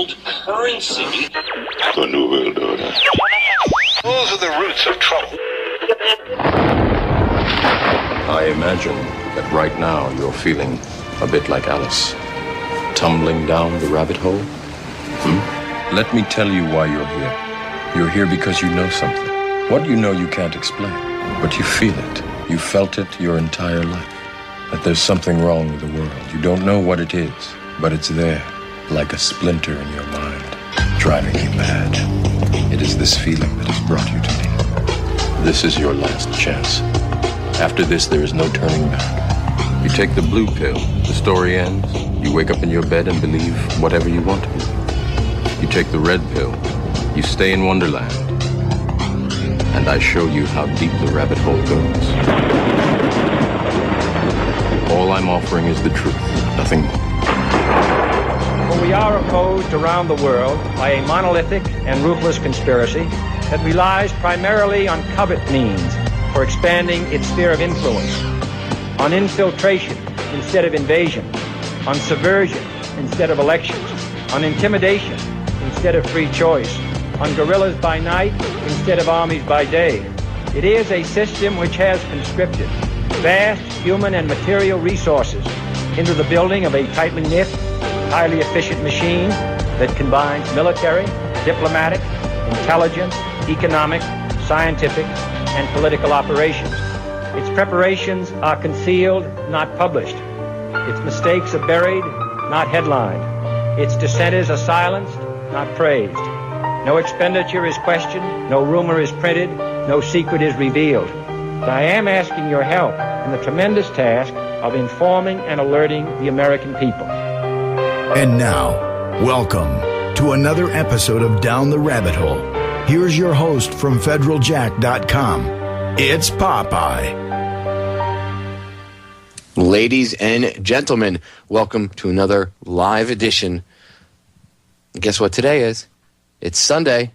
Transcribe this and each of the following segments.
world currency. The New World Order. Those are the roots of trouble. I imagine that right now you're feeling a bit like Alice, tumbling down the rabbit hole. Let me tell you why you're here. You're here because you know something. What you know you can't explain, but you feel it. You felt it your entire life. That there's something wrong with the world. You don't know what it is, but it's there, like a splinter in your mind, driving you mad. It is this feeling that has brought you to me. This is your last chance. After this, there is no turning back. You take the blue pill, the story ends. You wake up in your bed and believe whatever you want to believe. You take the red pill, you stay in Wonderland, and I show you how deep the rabbit hole goes. All I'm offering is the truth, nothing more. For we are opposed around the world by a monolithic and ruthless conspiracy that relies primarily on covert means for expanding its sphere of influence, on infiltration instead of invasion, on subversion instead of elections, on intimidation instead of free choice, on guerrillas by night instead of armies by day. It is a system which has conscripted vast human and material resources into the building of a tightly knit, highly efficient machine that combines military, diplomatic, intelligence, economic, scientific, and political operations. Its preparations are concealed, not published. Its mistakes are buried, not headlined. Its dissenters are silenced, not praised. No expenditure is questioned, no rumor is printed, no secret is revealed. But I am asking your help in the tremendous task of informing and alerting the American people. And now, welcome to another episode of Down the Rabbit Hole. Here's your host from federaljack.com. It's Popeye. Ladies and gentlemen, welcome to another live edition. Guess what today is? It's Sunday,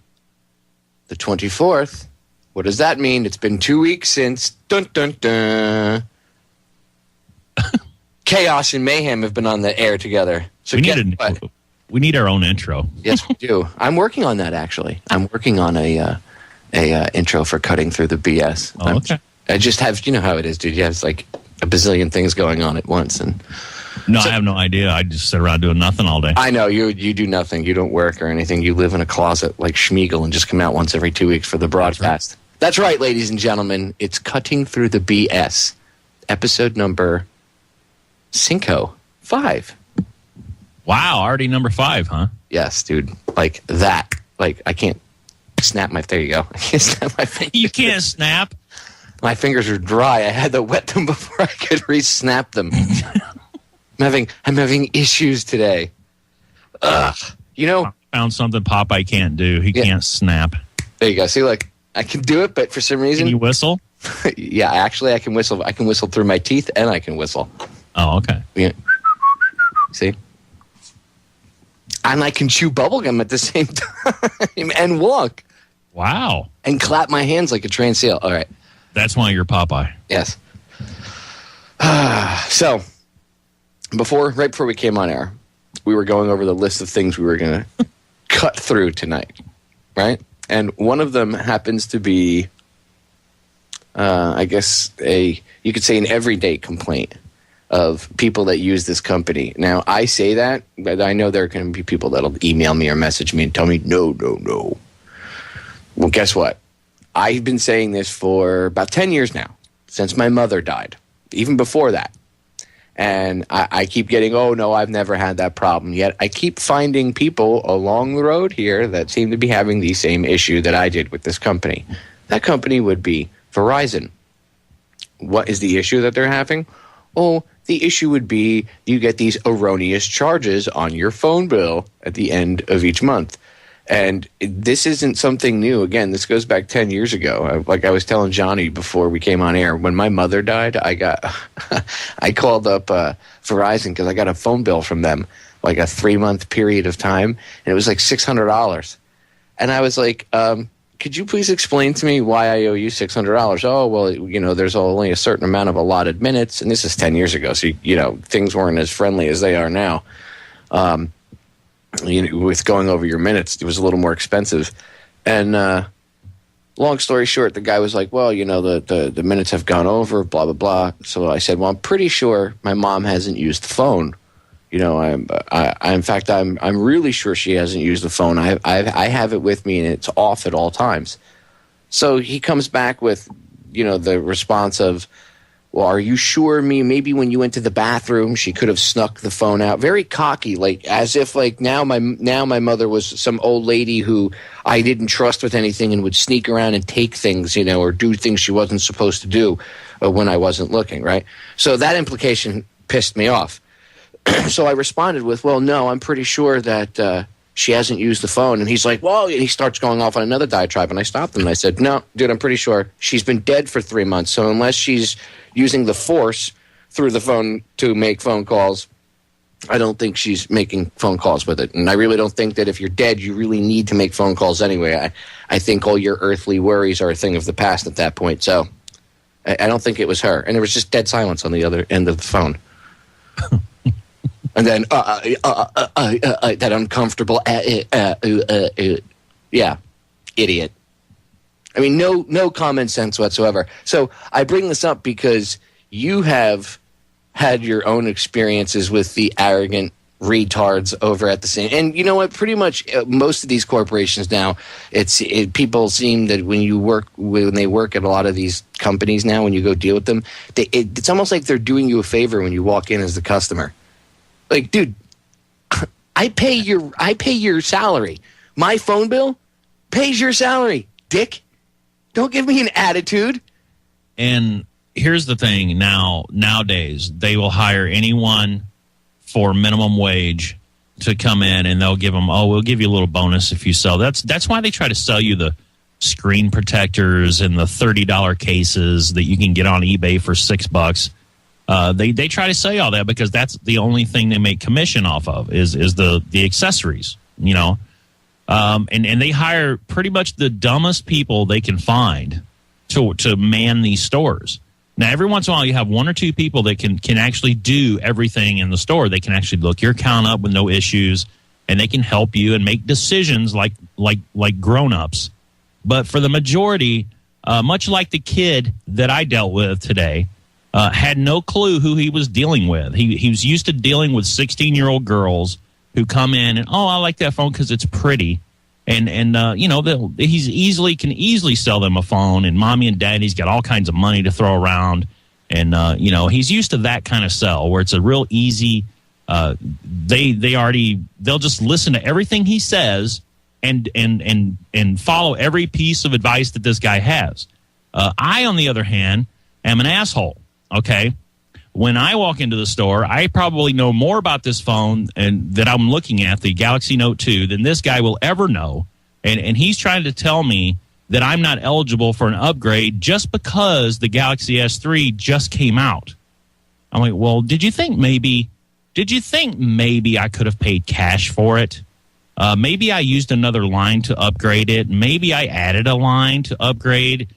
the 24th. What does that mean? It's been 2 weeks since dun dun dun. Chaos and Mayhem have been on the air together. So we need our own intro. Yes, we do. I'm working on that, actually. I'm working on a intro for Cutting Through the BS. Oh, okay. I just have, you know how it is, dude. You have like a bazillion things going on at once, and no, I have no idea. I just sit around doing nothing all day. I know you do nothing. You don't work or anything. You live in a closet like Schmeagol and just come out once every 2 weeks for the broadcast. That's right, ladies and gentlemen. It's Cutting Through the BS, episode number 5. Wow, already number 5, huh? Yes, dude. Like that. Like I can't snap my. There you go. I can't snap my fingers. You can't snap. My fingers are dry. I had to wet them before I could re-snap them. I'm having issues today. Ugh. You know, I found something Popeye can't do. He can't snap. There you go. See, like I can do it, but for some reason, can you whistle? Yeah, actually, I can whistle. I can whistle through my teeth, and I can whistle. Oh, okay. Yeah. See, and I can chew bubblegum at the same time and walk. Wow. And clap my hands like a trained seal. All right. That's why you're Popeye. Yes. So, right before we came on air, we were going over the list of things we were going to cut through tonight, right? And one of them happens to be, I guess, you could say an everyday complaint of people that use this company. Now, I say that, but I know there are going to be people that'll email me or message me and tell me, no. Well, guess what? I've been saying this for about 10 years now, since my mother died, even before that. And I keep getting, oh, no, I've never had that problem. Yet I keep finding people along the road here that seem to be having the same issue that I did with this company. That company would be Verizon. What is the issue that they're having? Oh, the issue would be you get these erroneous charges on your phone bill at the end of each month. And this isn't something new. Again, this goes back 10 years ago. Like I was telling Johnny before we came on air, when my mother died, I called up Verizon because I got a phone bill from them, like a 3-month period of time, and it was like $600. And I was like, could you please explain to me why I owe you $600? Oh, well, you know, there's only a certain amount of allotted minutes, and this is 10 years ago, so, you know, things weren't as friendly as they are now. with going over your minutes, it was a little more expensive. And long story short, the guy was like, well, the minutes have gone over, blah, blah, blah. So I said, well, I'm pretty sure my mom hasn't used the phone. In fact, I'm really sure she hasn't used the phone. I have it with me and it's off at all times. So he comes back with, the response of, well, are you sure maybe when you went to the bathroom, she could have snuck the phone out? Very cocky, like as if like now my mother was some old lady who I didn't trust with anything and would sneak around and take things, or do things she wasn't supposed to do when I wasn't looking, right? So that implication pissed me off. So I responded with, well, no, I'm pretty sure that she hasn't used the phone. And he's like, well, and he starts going off on another diatribe. And I stopped him and I said, no, dude, I'm pretty sure she's been dead for 3 months. So unless she's using the force through the phone to make phone calls, I don't think she's making phone calls with it. And I really don't think that if you're dead, you really need to make phone calls anyway. I think all your earthly worries are a thing of the past at that point. So I don't think it was her. And there was just dead silence on the other end of the phone. And then that uncomfortable, yeah, idiot. I mean, no common sense whatsoever. So I bring this up because you have had your own experiences with the arrogant retards over at the same. And you know what? Pretty much most of these corporations now, people seem that when they work at a lot of these companies now, when you go deal with them, it's almost like they're doing you a favor when you walk in as the customer. Like, dude, I pay your salary. My phone bill pays your salary, dick. Don't give me an attitude. And here's the thing nowadays, they will hire anyone for minimum wage to come in, and they'll give them, we'll give you a little bonus if you sell. That's why they try to sell you the screen protectors and the $30 cases that you can get on eBay for $6. They try to sell you all that because that's the only thing they make commission off of is the accessories, and they hire pretty much the dumbest people they can find to man these stores. Now, every once in a while, you have one or two people that can actually do everything in the store. They can actually look your account up with no issues, and they can help you and make decisions like grown-ups. But for the majority, much like the kid that I dealt with today, had no clue who he was dealing with. He was used to dealing with 16-year-old girls who come in and, I like that phone because it's pretty. And he can easily sell them a phone, and mommy and daddy's got all kinds of money to throw around. And, he's used to that kind of sell where it's a real easy, they'll just listen to everything he says and follow every piece of advice that this guy has. I, on the other hand, am an asshole. Okay, when I walk into the store, I probably know more about this phone and that I'm looking at, the Galaxy Note 2, than this guy will ever know. And he's trying to tell me that I'm not eligible for an upgrade just because the Galaxy S3 just came out. I'm like, well, did you think maybe I could have paid cash for it? Maybe I used another line to upgrade it. Maybe I added a line to upgrade.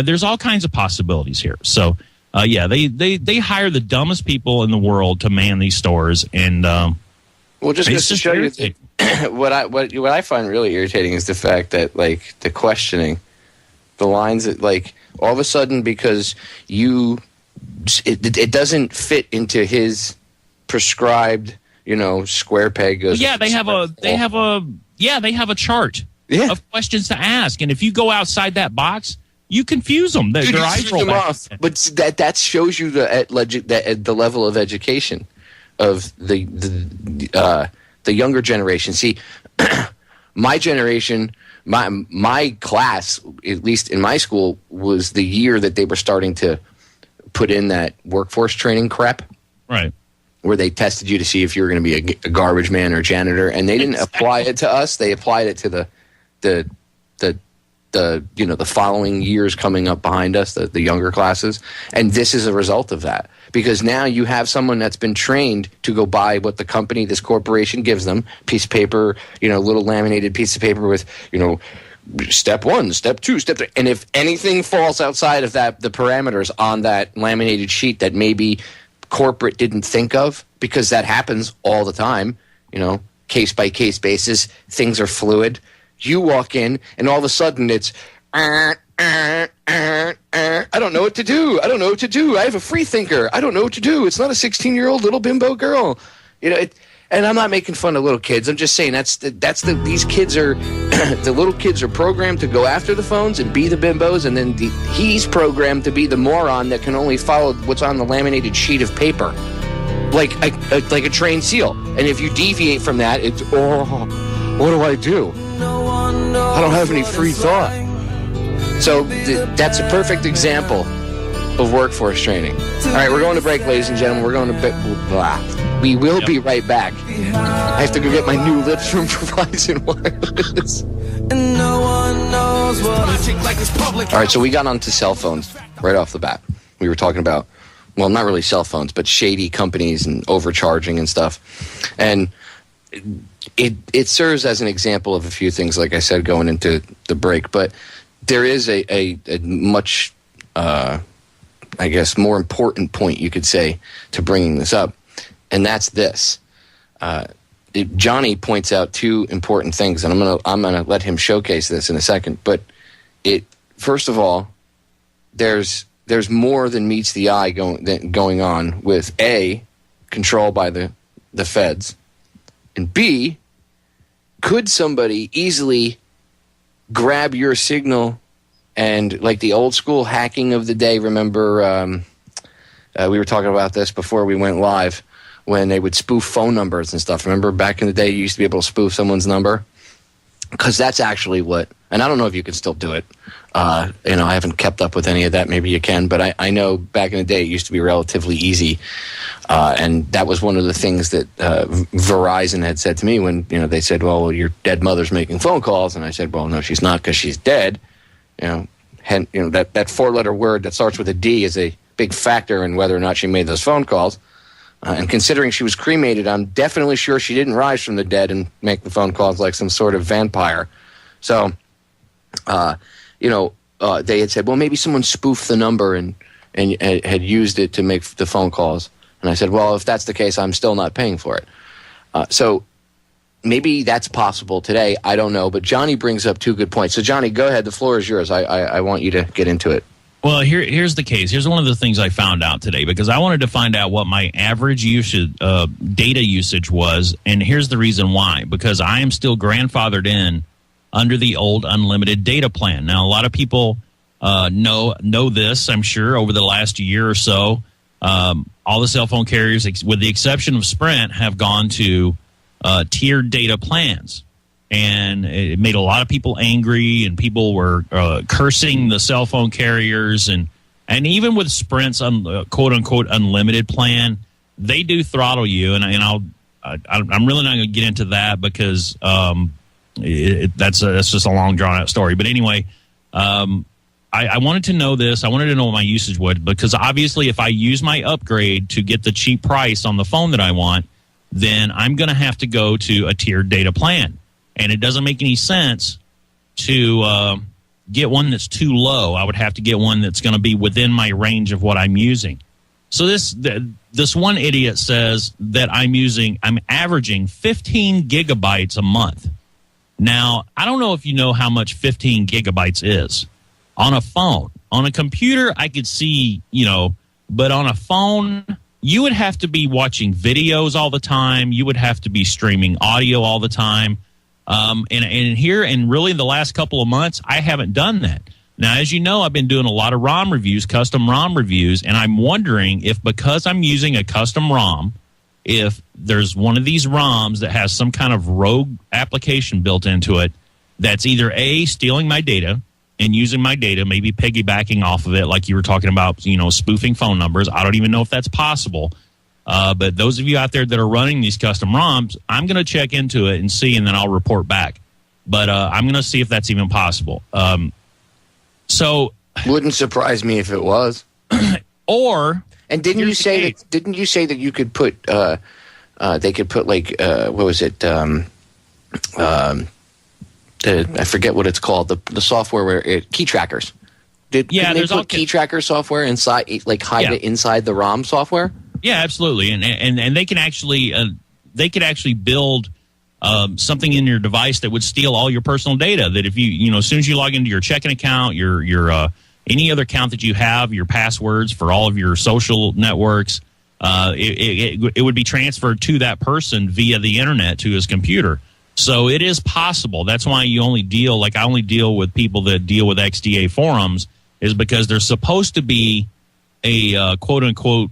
There's all kinds of possibilities here. So, they hire the dumbest people in the world to man these stores, and just to show you what I find really irritating is the fact that like the questioning, the lines that like all of a sudden because it doesn't fit into his prescribed square peg goes. Yeah, they have a chart of questions to ask, and if you go outside that box, you confuse them. Their eyes roll back. But that shows you the level of education of the younger generation. See, my generation, my class, at least in my school, was the year that they were starting to put in that workforce training crap. Right. Where they tested you to see if you were going to be a garbage man or janitor, and they didn't apply it to us. They applied it to the following years coming up behind us, the younger classes. And this is a result of that. Because now you have someone that's been trained to go buy what the company, this corporation gives them, piece of paper, little laminated piece of paper with, step 1, step 2, step 3. And if anything falls outside of that, the parameters on that laminated sheet that maybe corporate didn't think of, because that happens all the time, case-by-case basis. Things are fluid. You walk in, and all of a sudden it's, I don't know what to do. I don't know what to do. I have a free thinker. I don't know what to do. It's not a 16-year-old little bimbo girl. And I'm not making fun of little kids. I'm just saying these kids are the little kids are programmed to go after the phones and be the bimbos, and then he's programmed to be the moron that can only follow what's on the laminated sheet of paper, like a trained seal. And if you deviate from that, it's what do I do? I don't have any free thought. So that's a perfect example of workforce training. All right, we're going to break, ladies and gentlemen. We're going to we will be right back. I have to go get my new lips from Verizon Wireless. All right, so we got onto cell phones right off the bat. We were talking about, well, not really cell phones, but shady companies and overcharging and stuff. And it serves as an example of a few things, like I said, going into the break. But there is a much, I guess, more important point, you could say, to bringing this up. And that's this. Johnny points out two important things, and I'm gonna let him showcase this in a second. But first of all, there's more than meets the eye going on with A, control by the feds, and B, could somebody easily grab your signal and, like the old school hacking of the day? Remember, we were talking about this before we went live, when they would spoof phone numbers and stuff. Remember back in the day, you used to be able to spoof someone's number? Because that's actually what, and I don't know if you can still do it. I haven't kept up with any of that. Maybe you can, but I know back in the day it used to be relatively easy. And that was one of the things that Verizon had said to me when, they said, well, your dead mother's making phone calls. And I said, well, no, she's not, because she's dead. That four-letter word that starts with a D is a big factor in whether or not she made those phone calls. And considering she was cremated, I'm definitely sure she didn't rise from the dead and make the phone calls like some sort of vampire. So, they had said, well, maybe someone spoofed the number and had used it to make the phone calls. And I said, well, if that's the case, I'm still not paying for it. So maybe that's possible today. I don't know. But Johnny brings up two good points. So, Johnny, go ahead. The floor is yours. I want you to get into it. Well, here's the case. Here's one of the things I found out today, because I wanted to find out what my average data usage was, and here's the reason why. Because I am still grandfathered in under the old unlimited data plan. Now, a lot of people know this, I'm sure, over the last year or so. All the cell phone carriers, with the exception of Sprint, have gone to tiered data plans. And it made a lot of people angry, and people were cursing the cell phone carriers. And even with Sprint's quote-unquote unlimited plan, they do throttle you. And I'm really not going to get into that, because that's just a long, drawn-out story. But anyway, I wanted to know this. I wanted to know what my usage was, because obviously if I use my upgrade to get the cheap price on the phone that I want, then I'm going to have to go to a tiered data plan. And it doesn't make any sense to get one that's too low. I would have to get one that's going to be within my range of what I'm using. So this one idiot says that I'm averaging 15 gigabytes a month. Now, I don't know if you know how much 15 gigabytes is on a phone. On a computer, I could see, but on a phone, you would have to be watching videos all the time. You would have to be streaming audio all the time. And here, and really the last couple of months, I haven't done that. Now, as you know, I've been doing a lot of ROM reviews, custom ROM reviews, and I'm wondering if, because I'm using a custom ROM, if there's one of these ROMs that has some kind of rogue application built into it that's either A, stealing my data and using my data, maybe piggybacking off of it, like you were talking about, spoofing phone numbers. I don't even know if that's possible. But those of you out there that are running these custom ROMs, I'm going to check into it and see, and then I'll report back. But I'm going to see if that's even possible. So wouldn't surprise me if it was. And didn't you say that you could put they could put what was it? I forget what it's called. The software where key trackers. Couldn't they put key tracker software inside, hide it inside the ROM software? Yeah, absolutely, and they can actually build something in your device that would steal all your personal data. That if as soon as you log into your checking account, your any other account that you have, your passwords for all of your social networks, it would be transferred to that person via the internet to his computer. So it is possible. That's why I only deal with people that deal with XDA forums, is because there's supposed to be a quote unquote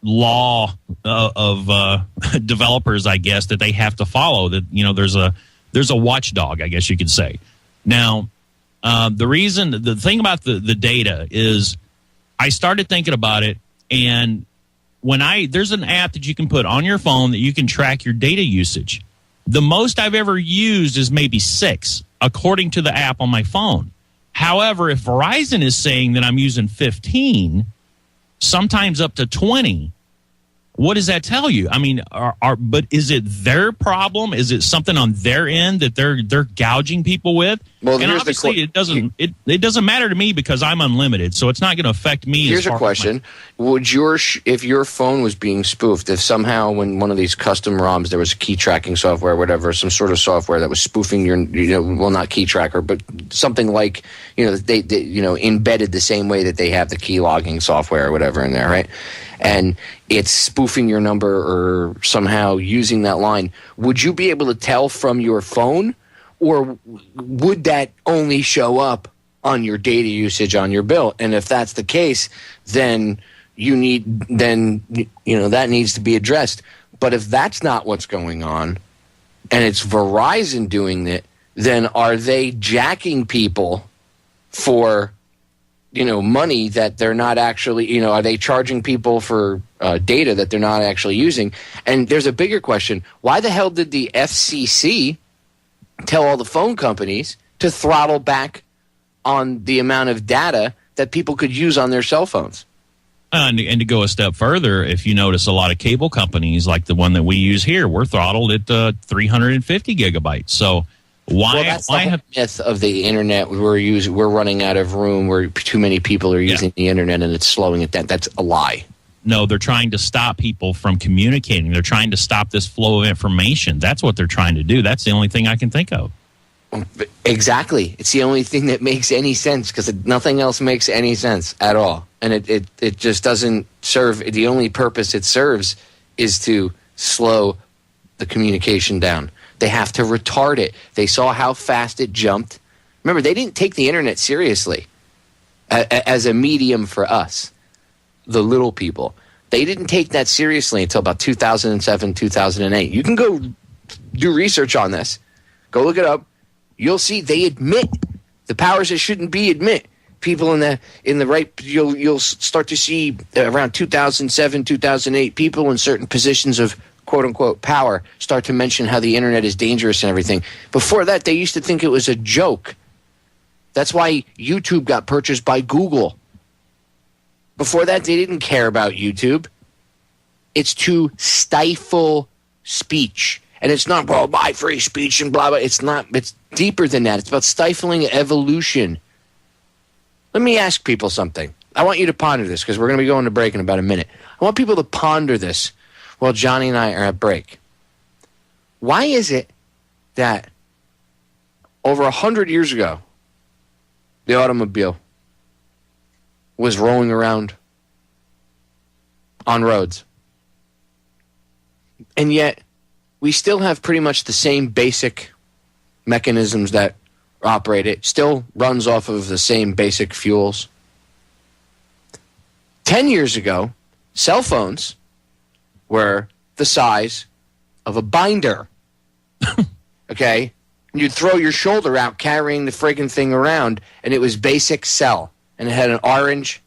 law of developers, I guess, that they have to follow. That there's a watchdog, I guess you could say. Now, the thing about the data is, I started thinking about it, and there's an app that you can put on your phone that you can track your data usage. The most I've ever used is maybe 6, according to the app on my phone. However, if Verizon is saying that I'm using 15, sometimes up to 20, what does that tell you? I mean, but is it their problem? Is it something on their end that they're gouging people with? Well, and obviously it doesn't matter to me because I'm unlimited, so it's not going to affect me. Here's a question: would if your phone was being spoofed, if somehow when one of these custom ROMs there was key tracking software, or whatever, some sort of software that was spoofing your, not key tracker, but something like they embedded the same way that they have the key logging software or whatever in there, right? And it's spoofing your number or somehow using that line, would you be able to tell from your phone, or would that only show up on your data usage on your bill? And if that's the case, then that needs to be addressed. But if that's not what's going on, and it's Verizon doing it, then are they jacking people for money that they're not actually, are they charging people for data that they're not actually using? And there's a bigger question. Why the hell did the FCC tell all the phone companies to throttle back on the amount of data that people could use on their cell phones? And to go a step further, if you notice, a lot of cable companies like the one that we use here, we're throttled at 350 gigabytes. So that's the myth of the internet. We're running out of room. Where too many people are using the internet, and it's slowing it down. That's a lie. No, they're trying to stop people from communicating. They're trying to stop this flow of information. That's what they're trying to do. That's the only thing I can think of. Exactly. It's the only thing that makes any sense, because nothing else makes any sense at all. And it just doesn't serve. The only purpose it serves is to slow the communication down. They have to retard it. They saw how fast it jumped. Remember, they didn't take the internet seriously as a medium for us, the little people. They didn't take that seriously until about 2007, 2008. You can go do research on this. Go look it up. You'll see they admit the powers that shouldn't be admit. People in the right, you'll start to see around 2007, 2008, people in certain positions of quote-unquote power start to mention how the internet is dangerous and everything. Before that, they used to think it was a joke. That's why YouTube got purchased by Google. Before that, they didn't care about YouTube. It's to stifle speech. And it's not, my free speech and blah, blah. It's not. It's deeper than that. It's about stifling evolution. Let me ask people something. I want you to ponder this, because we're going to be going to break in about a minute. I want people to ponder this while Johnny and I are at break. Why is it that over 100 years ago, the automobile was rolling around on roads, and yet we still have pretty much the same basic mechanisms that operate it, still runs off of the same basic fuels? 10 years ago, cell phones were the size of a binder. Okay? And you'd throw your shoulder out carrying the friggin' thing around, and it was basic cell. And it had an orange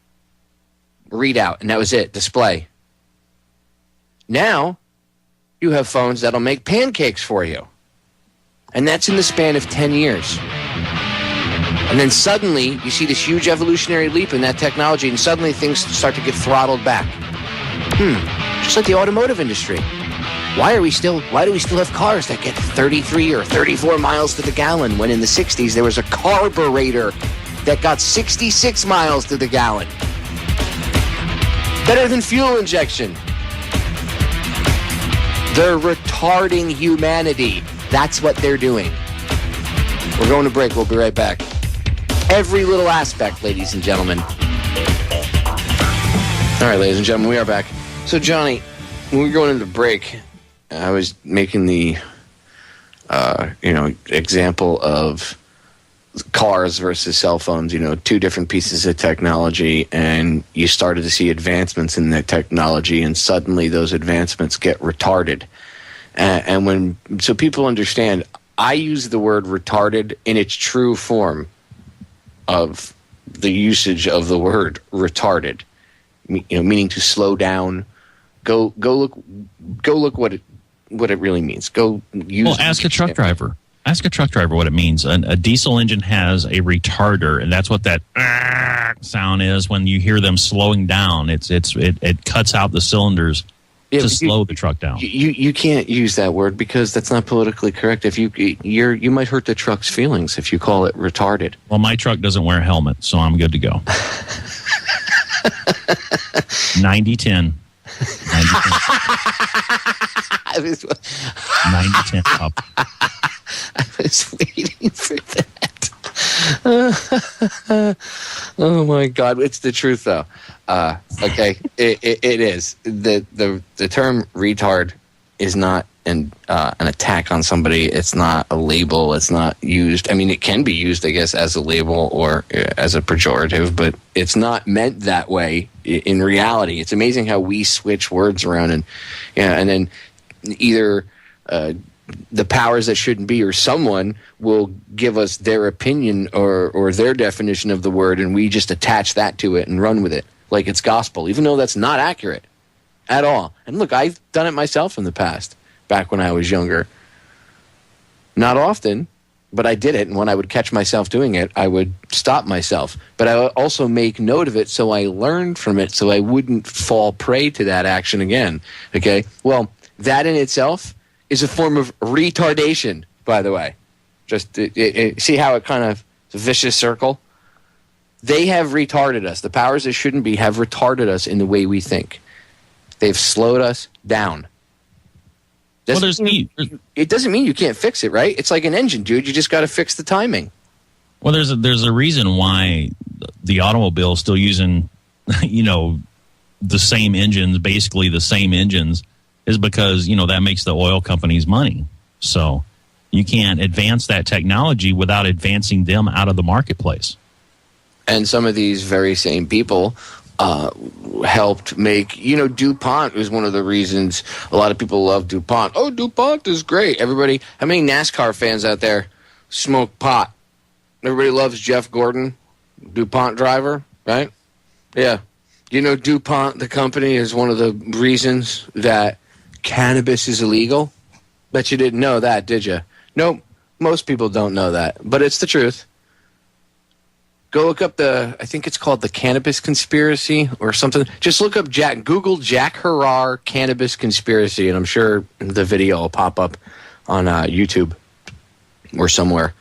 readout, and that was it, display. Now, you have phones that'll make pancakes for you. And that's in the span of 10 years. And then suddenly, you see this huge evolutionary leap in that technology, and suddenly things start to get throttled back. Just like the automotive industry. Why do we still have cars that get 33 or 34 miles to the gallon, when in the 60s there was a carburetor that got 66 miles to the gallon? Better than fuel injection. They're retarding humanity. That's what they're doing. We're going to break. We'll be right back. Every little aspect, ladies and gentlemen. All right, ladies and gentlemen, we are back. So, Johnny, when we were going into break, I was making the, example of cars versus cell phones, two different pieces of technology, and you started to see advancements in that technology, and suddenly those advancements get retarded. So people understand, I use the word retarded in its true form of the usage of the word retarded, meaning to slow down. Go look what it really means. Go use. Well, ask a truck driver. Ask a truck driver what it means. A diesel engine has a retarder, and that's what that sound is when you hear them slowing down. It cuts out the cylinders to slow the truck down. You can't use that word because that's not politically correct. If you might hurt the truck's feelings if you call it retarded. Well, my truck doesn't wear a helmet, so I'm good to go. 90-10. 90-10 up. I was waiting for that. Oh my God, it's the truth though. Okay, it is. The term retard is not an attack on somebody. It's not a label. It's not used. I mean, it can be used, I guess, as a label or as a pejorative, but it's not meant that way in reality. It's amazing how we switch words around and then either the powers that shouldn't be or someone will give us their opinion or their definition of the word, and we just attach that to it and run with it like it's gospel, even though that's not accurate at all. And look, I've done it myself in the past, back when I was younger. Not often, but I did it, and when I would catch myself doing it, I would stop myself. But I would also make note of it so I learned from it so I wouldn't fall prey to that action again. Okay? Well, that in itself is a form of retardation, by the way. Just see how it kind of it's a vicious circle? They have retarded us. The powers that shouldn't be have retarded us in the way we think. They've slowed us down. It doesn't mean you can't fix it, right? It's like an engine, dude. You just got to fix the timing. Well, there's a reason why the automobile is still using, the same engines, basically the same engines, is because, that makes the oil companies money. So you can't advance that technology without advancing them out of the marketplace. And some of these very same people helped make, DuPont was one of the reasons a lot of people love DuPont. Oh, DuPont is great. Everybody, how many NASCAR fans out there smoke pot? Everybody loves Jeff Gordon, DuPont driver, right? Yeah. DuPont, the company, is one of the reasons that cannabis is illegal. Bet you didn't know that, did you? Nope. Most people don't know that, but it's the truth. Go look up I think it's called the Cannabis Conspiracy or something. Just look up Google Jack Harrar Cannabis Conspiracy, and I'm sure the video will pop up on YouTube or somewhere.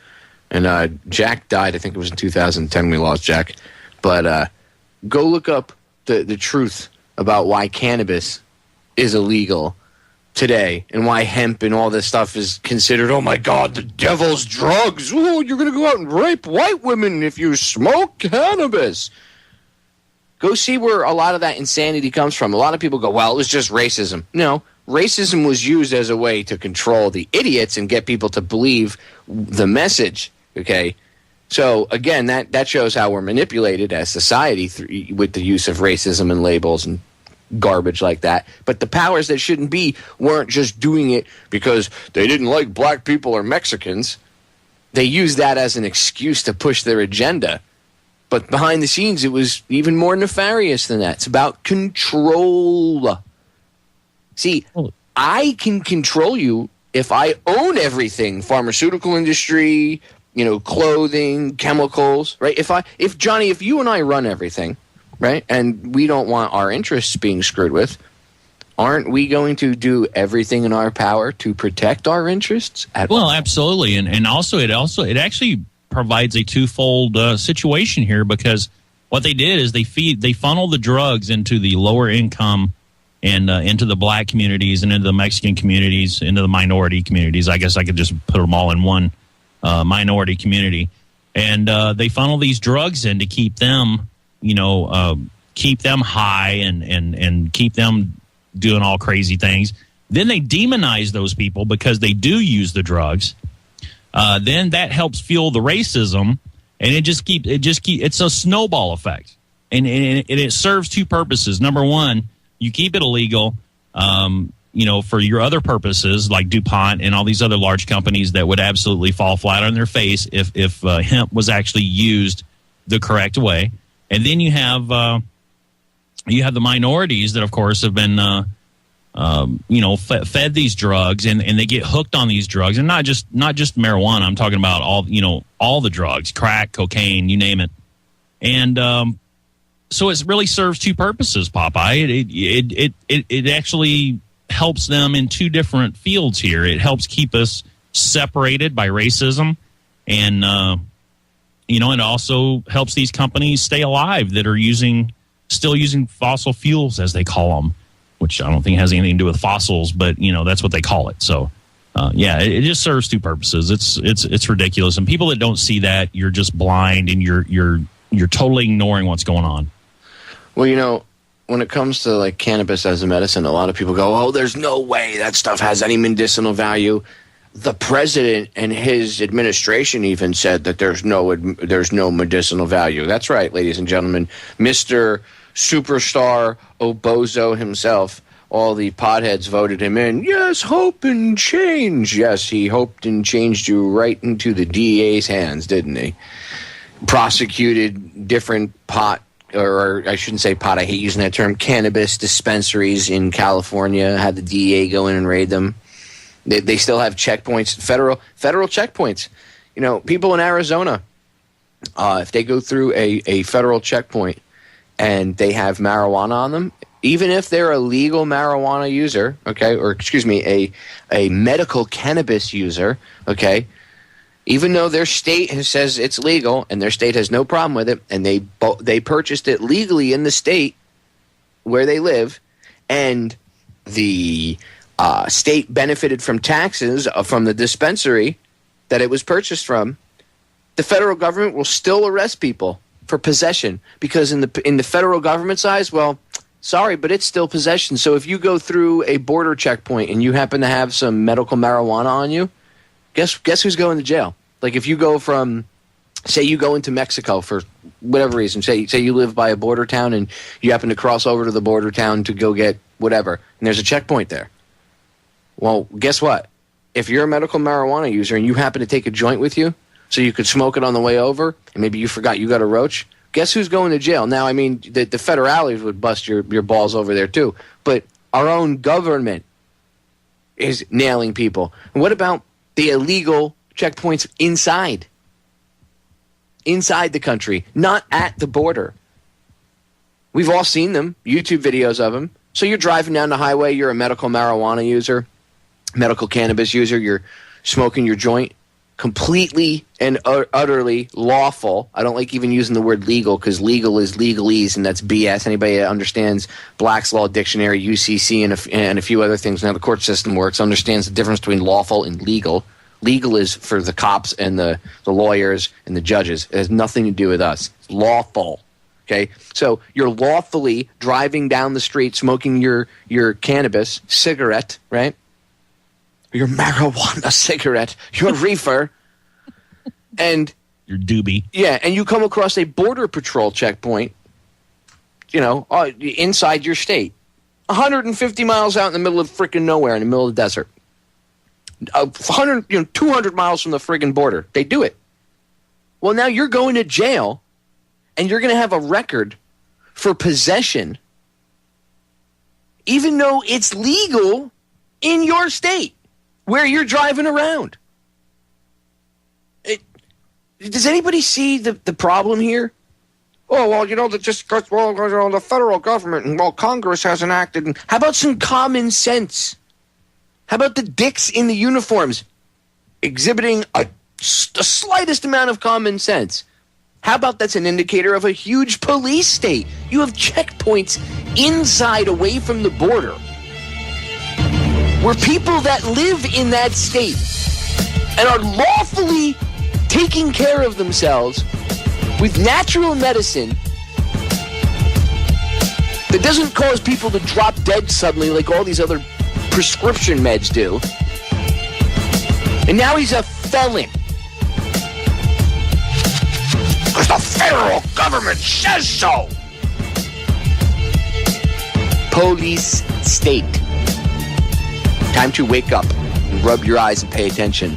And Jack died, I think it was in 2010 we lost Jack. But go look up the truth about why cannabis is illegal today and why hemp and all this stuff is considered, oh my God, the devil's drugs. Oh, you're going to go out and rape white women if you smoke cannabis. Go see where a lot of that insanity comes from. A lot of people go, well, it was just racism. No, racism was used as a way to control the idiots and get people to believe the message, okay? So, again, that shows how we're manipulated as society with the use of racism and labels and garbage like that. But the powers that shouldn't be weren't just doing it because they didn't like black people or Mexicans. They used that as an excuse to push their agenda. But behind the scenes, it was even more nefarious than that. It's about control. See, I can control you if I own everything, pharmaceutical industry, clothing, chemicals, right? If Johnny, if you and I run everything, right, and we don't want our interests being screwed with, aren't we going to do everything in our power to protect our interests? Well, absolutely, and also it actually provides a twofold situation here, because what they did is they funnel the drugs into the lower income and into the black communities and into the Mexican communities, into the minority communities. I guess I could just put them all in one minority community. And they funnel these drugs in to keep them, keep them high and keep them doing all crazy things. Then they demonize those people because they do use the drugs. Then that helps fuel the racism, and it's a snowball effect. And it serves two purposes. Number one, you keep it illegal, for your other purposes, like DuPont and all these other large companies that would absolutely fall flat on their face if hemp was actually used the correct way. And then you have the minorities that, of course, have been fed these drugs, and they get hooked on these drugs, and not just marijuana. I'm talking about all the drugs, crack, cocaine, you name it. And so it really serves two purposes, Popeye. It actually helps them in two different fields here. It helps keep us separated by racism, and it also helps these companies stay alive that are still using fossil fuels, as they call them, which I don't think has anything to do with fossils, but that's what they call it. So it just serves two purposes. It's ridiculous, and people that don't see that, you're just blind, and you're totally ignoring what's going on. Well, when it comes to like cannabis as a medicine, a lot of people go, "Oh, there's no way that stuff has any medicinal value." The president and his administration even said that there's no medicinal value. That's right, ladies and gentlemen. Mr. Superstar Obozo himself, all the potheads voted him in. Yes, hope and change. Yes, he hoped and changed you right into the DA's hands, didn't he? Prosecuted different or I shouldn't say pot, I hate using that term, cannabis dispensaries in California, had the DEA go in and raid them. They still have checkpoints, federal checkpoints. People in Arizona, if they go through a federal checkpoint and they have marijuana on them, even if they're a legal marijuana user, okay, or excuse me, a medical cannabis user, okay, even though their state says it's legal and their state has no problem with it, and they purchased it legally in the state where they live, and the state benefited from taxes from the dispensary that it was purchased from, the federal government will still arrest people for possession, because in the federal government's eyes, well, sorry, but it's still possession. So if you go through a border checkpoint and you happen to have some medical marijuana on you, guess who's going to jail? Like if you go from, say you go into Mexico for whatever reason, say you live by a border town and you happen to cross over to the border town to go get whatever, and there's a checkpoint there. Well, guess what? If you're a medical marijuana user and you happen to take a joint with you so you could smoke it on the way over, and maybe you forgot you got a roach, guess who's going to jail? Now, I mean, the federales would bust your balls over there too, but our own government is nailing people. And what about the illegal checkpoints inside the country, not at the border? We've all seen them, YouTube videos of them. So you're driving down the highway, you're a medical marijuana user, medical cannabis user, you're smoking your joint, completely and utterly lawful. I don't like even using the word legal, because legal is legalese, and that's BS. Anybody that understands Black's Law Dictionary, UCC, and a few other things, and how the court system works, understands the difference between lawful and legal. Legal is for the cops and the lawyers and the judges. It has nothing to do with us. It's lawful. Okay? So you're lawfully driving down the street smoking your cannabis cigarette, right? Your marijuana cigarette, your reefer, and your doobie. Yeah, and you come across a border patrol checkpoint, inside your state, 150 miles out in the middle of freaking nowhere, in the middle of the desert. 200 miles from the friggin' border. They do it. Well, now you're going to jail, and you're going to have a record for possession, even though it's legal in your state where you're driving around. Does anybody see the problem here? Oh, well, the federal government and, Congress hasn't acted. How about some common sense? How about the dicks in the uniforms exhibiting the slightest amount of common sense? How about that's an indicator of a huge police state? You have checkpoints inside, away from the border, where people that live in that state and are lawfully taking care of themselves with natural medicine that doesn't cause people to drop dead suddenly like all these other prescription meds do. And now he's a felon. Because the federal government says so. Police state. Time to wake up and rub your eyes and pay attention.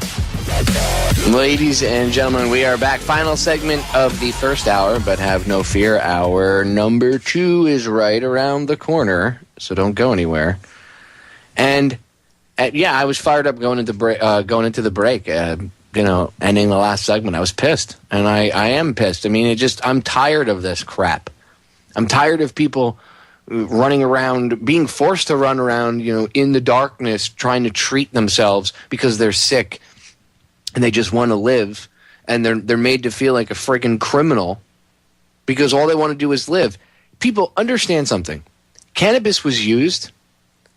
Ladies and gentlemen, we are back. Final segment of the first hour, but have no fear. Hour number 2 is right around the corner, so don't go anywhere. And I was fired up going into the break. Ending the last segment, I was pissed, and I am pissed. I mean, I'm tired of this crap. I'm tired of people running around, being forced to run around, in the darkness, trying to treat themselves because they're sick and they just want to live, and they're made to feel like a freaking criminal because all they want to do is live. People, understand something. Cannabis was used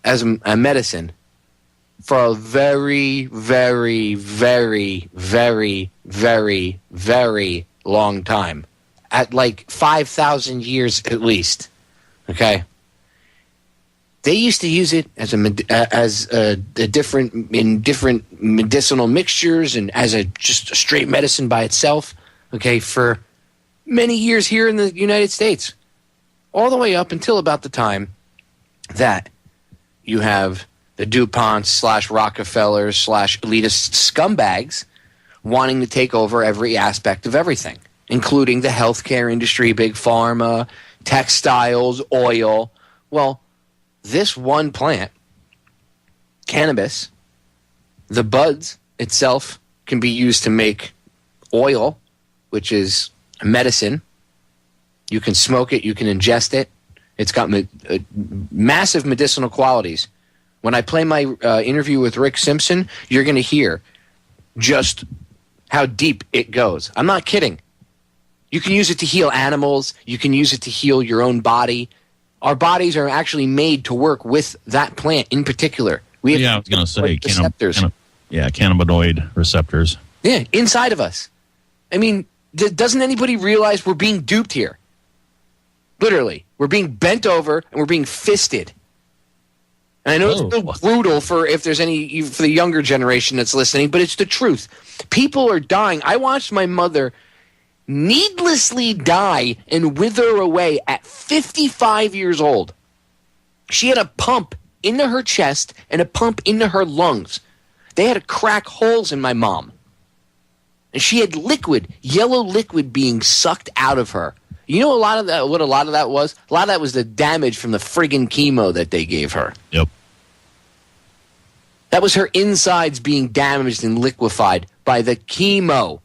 as a medicine for a very, very, very, very, very, very long time. At like 5,000 years at least. Okay? They used to use it as different medicinal mixtures and as just a straight medicine by itself, okay, for many years here in the United States. All the way up until about the time that you have the DuPonts / Rockefellers / elitist scumbags wanting to take over every aspect of everything, including the healthcare industry, big pharma, textiles, oil. Well, this one plant, cannabis, the buds itself can be used to make oil, which is a medicine. You can smoke it, you can ingest it. It's got massive medicinal qualities. When I play my interview with Rick Simpson, you're going to hear just how deep it goes. I'm not kidding. You can use it to heal animals. You can use it to heal your own body. Our bodies are actually made to work with that plant in particular. We have I was going to say receptors. Cannabinoid receptors. Yeah, inside of us. I mean, doesn't anybody realize we're being duped here? Literally. We're being bent over and we're being fisted. And I know it's a little brutal for the younger generation that's listening, but it's the truth. People are dying. I watched my mother needlessly die and wither away at 55 years old. She had a pump into her chest and a pump into her lungs. They had to crack holes in my mom. And she had yellow liquid being sucked out of her. You know what a lot of that was? A lot of that was the damage from the friggin' chemo that they gave her. Yep. That was her insides being damaged and liquefied by the chemo.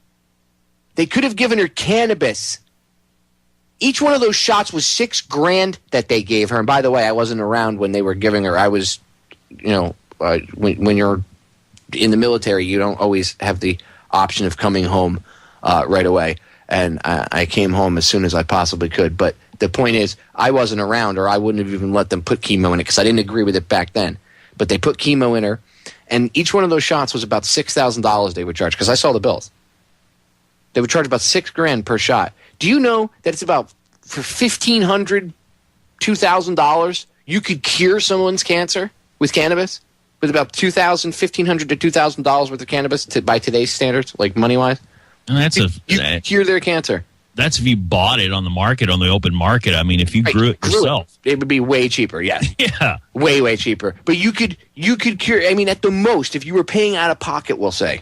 They could have given her cannabis. Each one of those shots was $6,000 that they gave her. And by the way, I wasn't around when they were giving her. I was, when you're in the military, you don't always have the option of coming home right away. And I came home as soon as I possibly could. But the point is, I wasn't around, or I wouldn't have even let them put chemo in it because I didn't agree with it back then. But they put chemo in her, and each one of those shots was about $6,000 they would charge because I saw the bills. They would charge about $6,000 per shot. Do you know that it's about for $1,500, $2,000, you could cure someone's cancer with cannabis? With about $1,500 to $2,000 worth of cannabis by today's standards, like money-wise? And you cure their cancer. That's if you bought it on the market, on the open market. I mean, if you grew it yourself. It would be way cheaper, yes. Yeah. Way, way cheaper. But you could cure, I mean, at the most, if you were paying out of pocket, we'll say.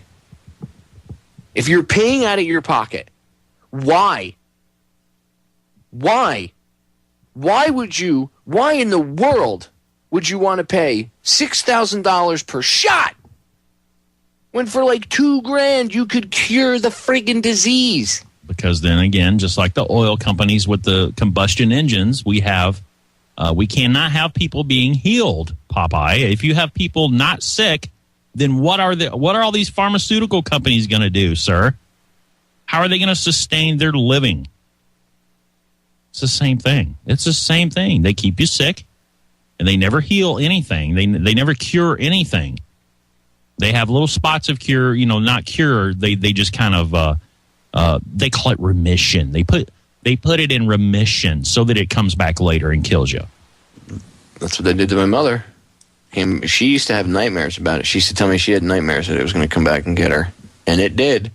If you're paying out of your pocket, why in the world would you want to pay $6,000 per shot when for like $2,000 you could cure the friggin' disease? Because then again, just like the oil companies with the combustion engines, we cannot have people being healed, Popeye. If you have people not sick, then what are all these pharmaceutical companies going to do, sir? How are they going to sustain their living? It's the same thing. It's the same thing. They keep you sick, and they never heal anything. They never cure anything. They have little spots of cure, not cure. They just kind of they call it remission. They put it in remission so that it comes back later and kills you. That's what they did to my mother. She used to have nightmares about it. She used to tell me she had nightmares that it was going to come back and get her, and it did.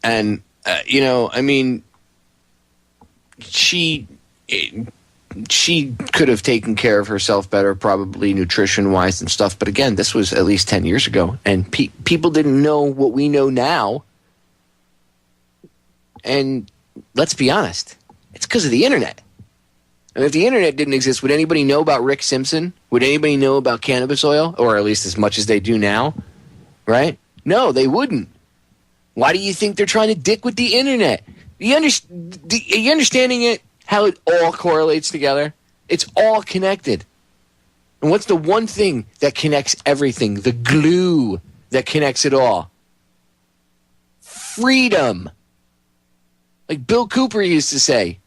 And she could have taken care of herself better, probably nutrition-wise and stuff. But again, this was at least 10 years ago, and people didn't know what we know now. And let's be honest, it's because of the internet. I mean, if the internet didn't exist, would anybody know about Rick Simpson? Would anybody know about cannabis oil? Or at least as much as they do now, right? No, they wouldn't. Why do you think they're trying to dick with the internet? Are you understanding it? How it all correlates together? It's all connected. And what's the one thing that connects everything? The glue that connects it all? Freedom. Like Bill Cooper used to say.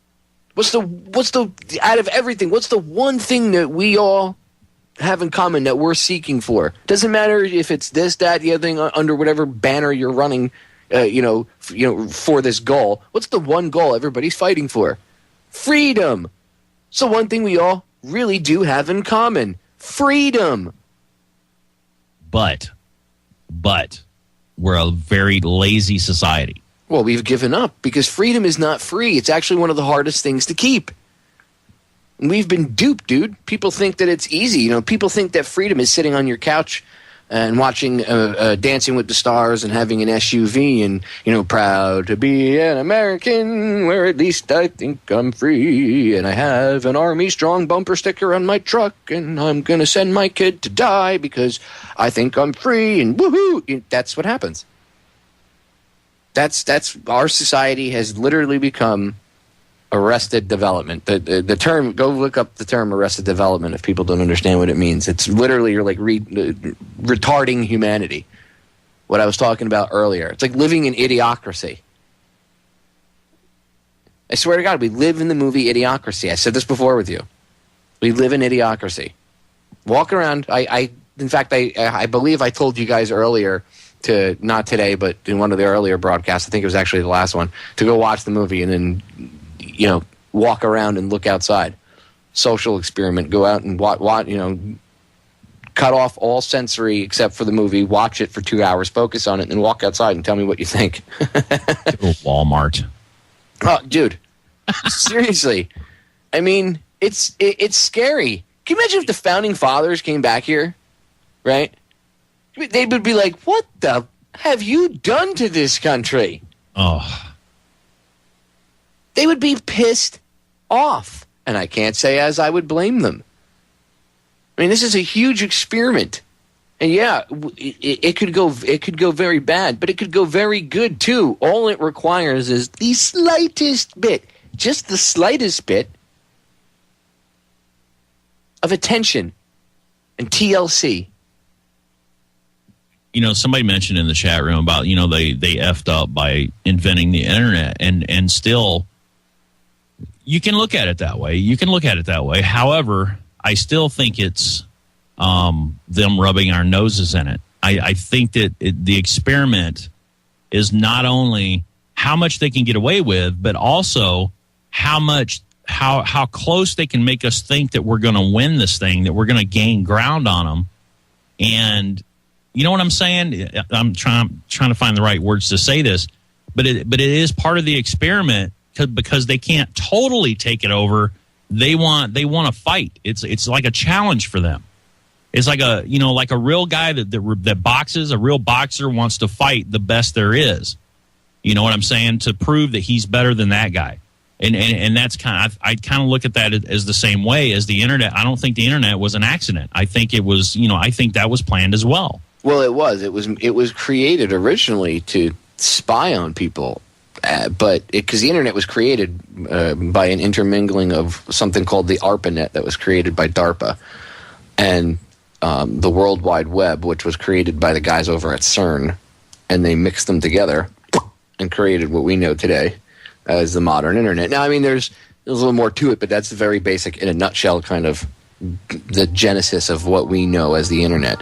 What's the out of everything? What's the one thing that we all have in common that we're seeking for? Doesn't matter if it's this, that, the other thing under whatever banner you're running, for this goal. What's the one goal everybody's fighting for? Freedom. So one thing we all really do have in common: freedom. But we're a very lazy society. Well, we've given up because freedom is not free. It's actually one of the hardest things to keep. And we've been duped, dude. People think that it's easy. People think that freedom is sitting on your couch and watching Dancing with the Stars and having an SUV and, proud to be an American where at least I think I'm free. And I have an Army Strong bumper sticker on my truck and I'm going to send my kid to die because I think I'm free and woohoo. That's what happens. That's our society has literally become arrested development. The term, go look up the term arrested development if people don't understand what it means. It's literally you're like retarding humanity. What I was talking about earlier. It's like living in idiocracy. I swear to God, we live in the movie Idiocracy. I said this before with you. We live in idiocracy. Walk around. In fact, I believe I told you guys earlier to, not today, but in one of the earlier broadcasts, I think it was actually the last one, to go watch the movie and then, walk around and look outside. Social experiment. Go out and cut off all sensory except for the movie, watch it for 2 hours, focus on it, and then walk outside and tell me what you think. Walmart. Oh, dude. Seriously. I mean, it's scary. Can you imagine if the Founding Fathers came back here, right? They would be like, what the have you done to this country? Oh. They would be pissed off. And I can't say as I would blame them. I mean, this is a huge experiment. And yeah, it could go very bad, but it could go very good too. All it requires is the slightest bit, just the slightest bit of attention and TLC. Somebody mentioned in the chat room about, they effed up by inventing the internet, and still you can look at it that way. However, I still think it's them rubbing our noses in it. I think that the experiment is not only how much they can get away with, but also how close they can make us think that we're going to win this thing, that we're going to gain ground on them. And you know what I'm saying? I'm trying to find the right words to say this, but it is part of the experiment because they can't totally take it over. They want to fight. It's like a challenge for them. It's like a real guy that boxes. A real boxer wants to fight the best there is. You know what I'm saying? To prove that he's better than that guy. And that's I kind of look at that as the same way as the internet. I don't think the internet was an accident. I think it was, I think that was planned as well. Well, it was. It was created originally to spy on people, but because the internet was created by an intermingling of something called the ARPANET that was created by DARPA, and the World Wide Web, which was created by the guys over at CERN, and they mixed them together and created what we know today. as the modern internet. Now, I mean, there's a little more to it, but that's the very basic, in a nutshell, kind of the genesis of what we know as the internet.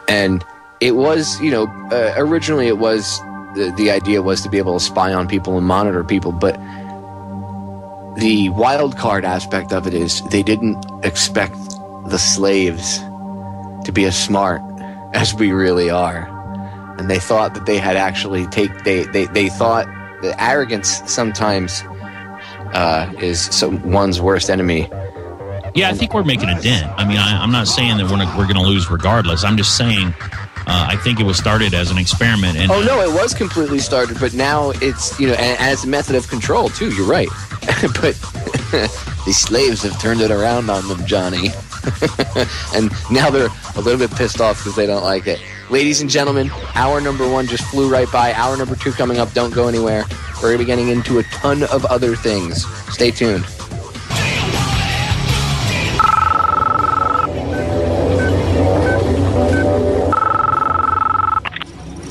And it was, originally it was, the idea was to be able to spy on people and monitor people, but the wild card aspect of it is they didn't expect the slaves to be as smart as we really are. And they thought that they had actually they thought that arrogance sometimes is one's worst enemy. Yeah, I think we're making a dent. I mean, I'm not saying that we're going to lose regardless. I'm just saying I think it was started as an experiment. And no, it was completely started, but now it's, and as a method of control, too. You're right. But the slaves have turned it around on them, Johnny. And now they're a little bit pissed off because they don't like it. Ladies and gentlemen, hour number 1 just flew right by. Hour number 2 coming up. Don't go anywhere. We're going to be getting into a ton of other things. Stay tuned.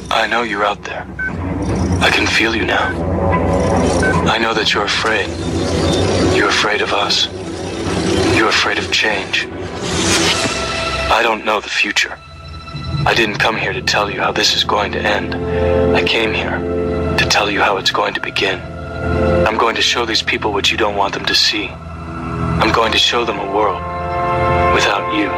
I know you're out there. I can feel you now. I know that you're afraid. You're afraid of us. You're afraid of change. I don't know the future. I didn't come here to tell you how this is going to end. I came here to tell you how it's going to begin. I'm going to show these people what you don't want them to see. I'm going to show them a world without you.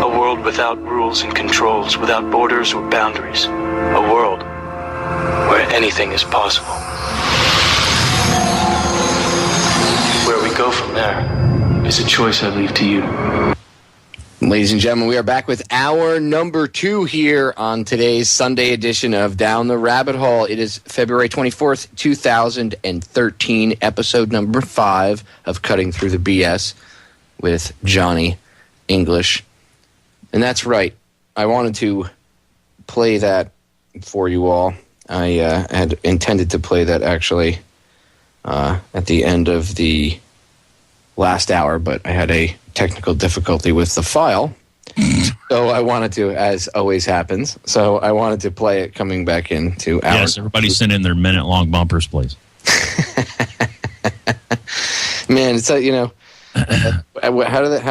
A world without rules and controls, without borders or boundaries. A world where anything is possible. Where we go from there is a choice I leave to you. Ladies and gentlemen, we are back with hour number 2 here on today's Sunday edition of Down the Rabbit Hole. It is February 24th, 2013, episode number 5 of Cutting Through the BS with Johnny English. And that's right. I wanted to play that for you all. I had intended to play that actually at the end of the last hour, but I had a technical difficulty with the file. So I wanted to, as always happens, so I wanted to play it coming back into hour. Yes, everybody send in their minute-long bumpers, please. Man, it's how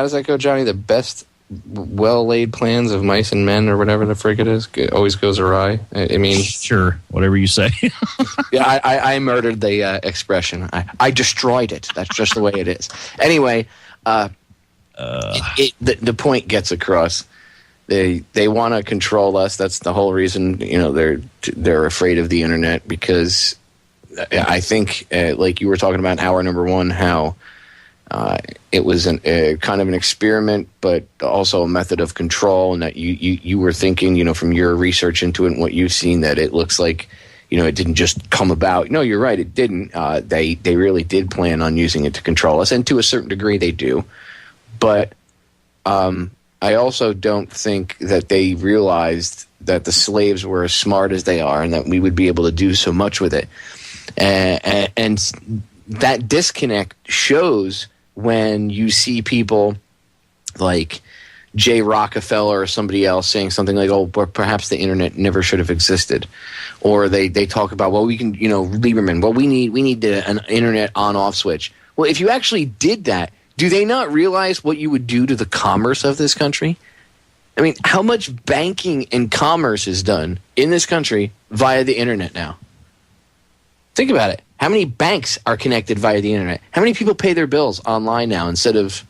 does that go, Johnny? The best well-laid plans of mice and men, or whatever the frig it is, always goes awry. I mean, sure, whatever you say. Yeah, I murdered the expression. I destroyed it. That's just the way it is. Anyway, the point gets across. They want to control us. That's the whole reason. They're afraid of the internet, because I think, like you were talking about in hour number 1, how it was kind of an experiment, but also a method of control, and that you were thinking, from your research into it and what you've seen, that it looks like, it didn't just come about. No, you're right, it didn't. They really did plan on using it to control us, and to a certain degree they do. But I also don't think that they realized that the slaves were as smart as they are, and that we would be able to do so much with it. And that disconnect shows when you see people like Jay Rockefeller or somebody else saying something like, oh, but perhaps the internet never should have existed. Or they talk about, well, we can, Lieberman, well, we need an internet on-off switch. Well, if you actually did that, do they not realize what you would do to the commerce of this country? I mean, how much banking and commerce is done in this country via the internet now? Think about it. How many banks are connected via the internet? How many people pay their bills online now instead of